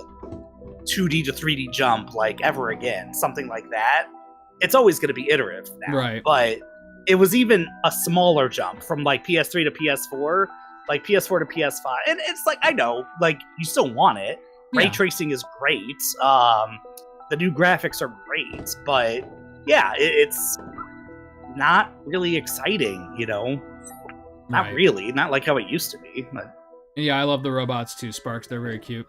2D to 3D jump, like, ever again. Something like that. It's always going to be iterative now. Right. But it was even a smaller jump from, like, PS3 to PS4, like, PS4 to PS5. And it's like, I know, like, you still want it. Ray Yeah. tracing is great. The new graphics are great. But, yeah, it's not really exciting, you know? Not Right. really. Not like how it used to be. But Yeah, I love the robots too, Sparks. They're very cute.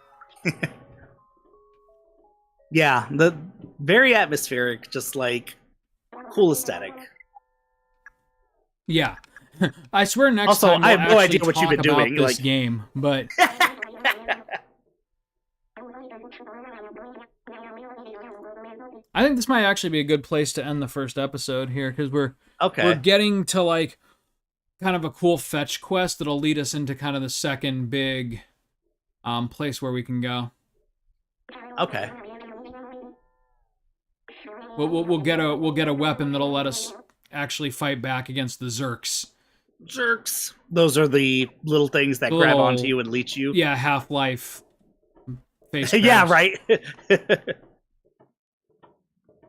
yeah, the very atmospheric, just like cool aesthetic. Yeah. I swear next Also, time I we'll have no actually idea what you've talk been about doing, this like- game, but I think this might actually be a good place to end the first episode here, because we're Okay. getting to like kind of a cool fetch quest that'll lead us into kind of the second big place where we can go. Okay. We'll get a weapon that'll let us actually fight back against the Zerks. Jerks. Those are the little things that The grab little- onto you and leech you. Yeah, Half-Life face Yeah, crabs. right.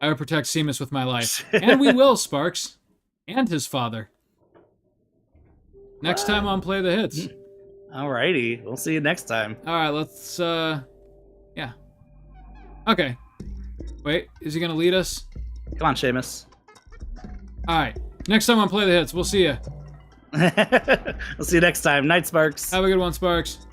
I would protect Seamus with my life. And we will, Sparks. And his father. Next time on Play the Hits. Alrighty. We'll see you next time. Alright, let's, yeah. Okay. Wait, is he gonna lead us? Come on, Seamus. Alright. Next time on Play the Hits, we'll see ya. We'll see you next time. Night Sparks. Have a good one, Sparks.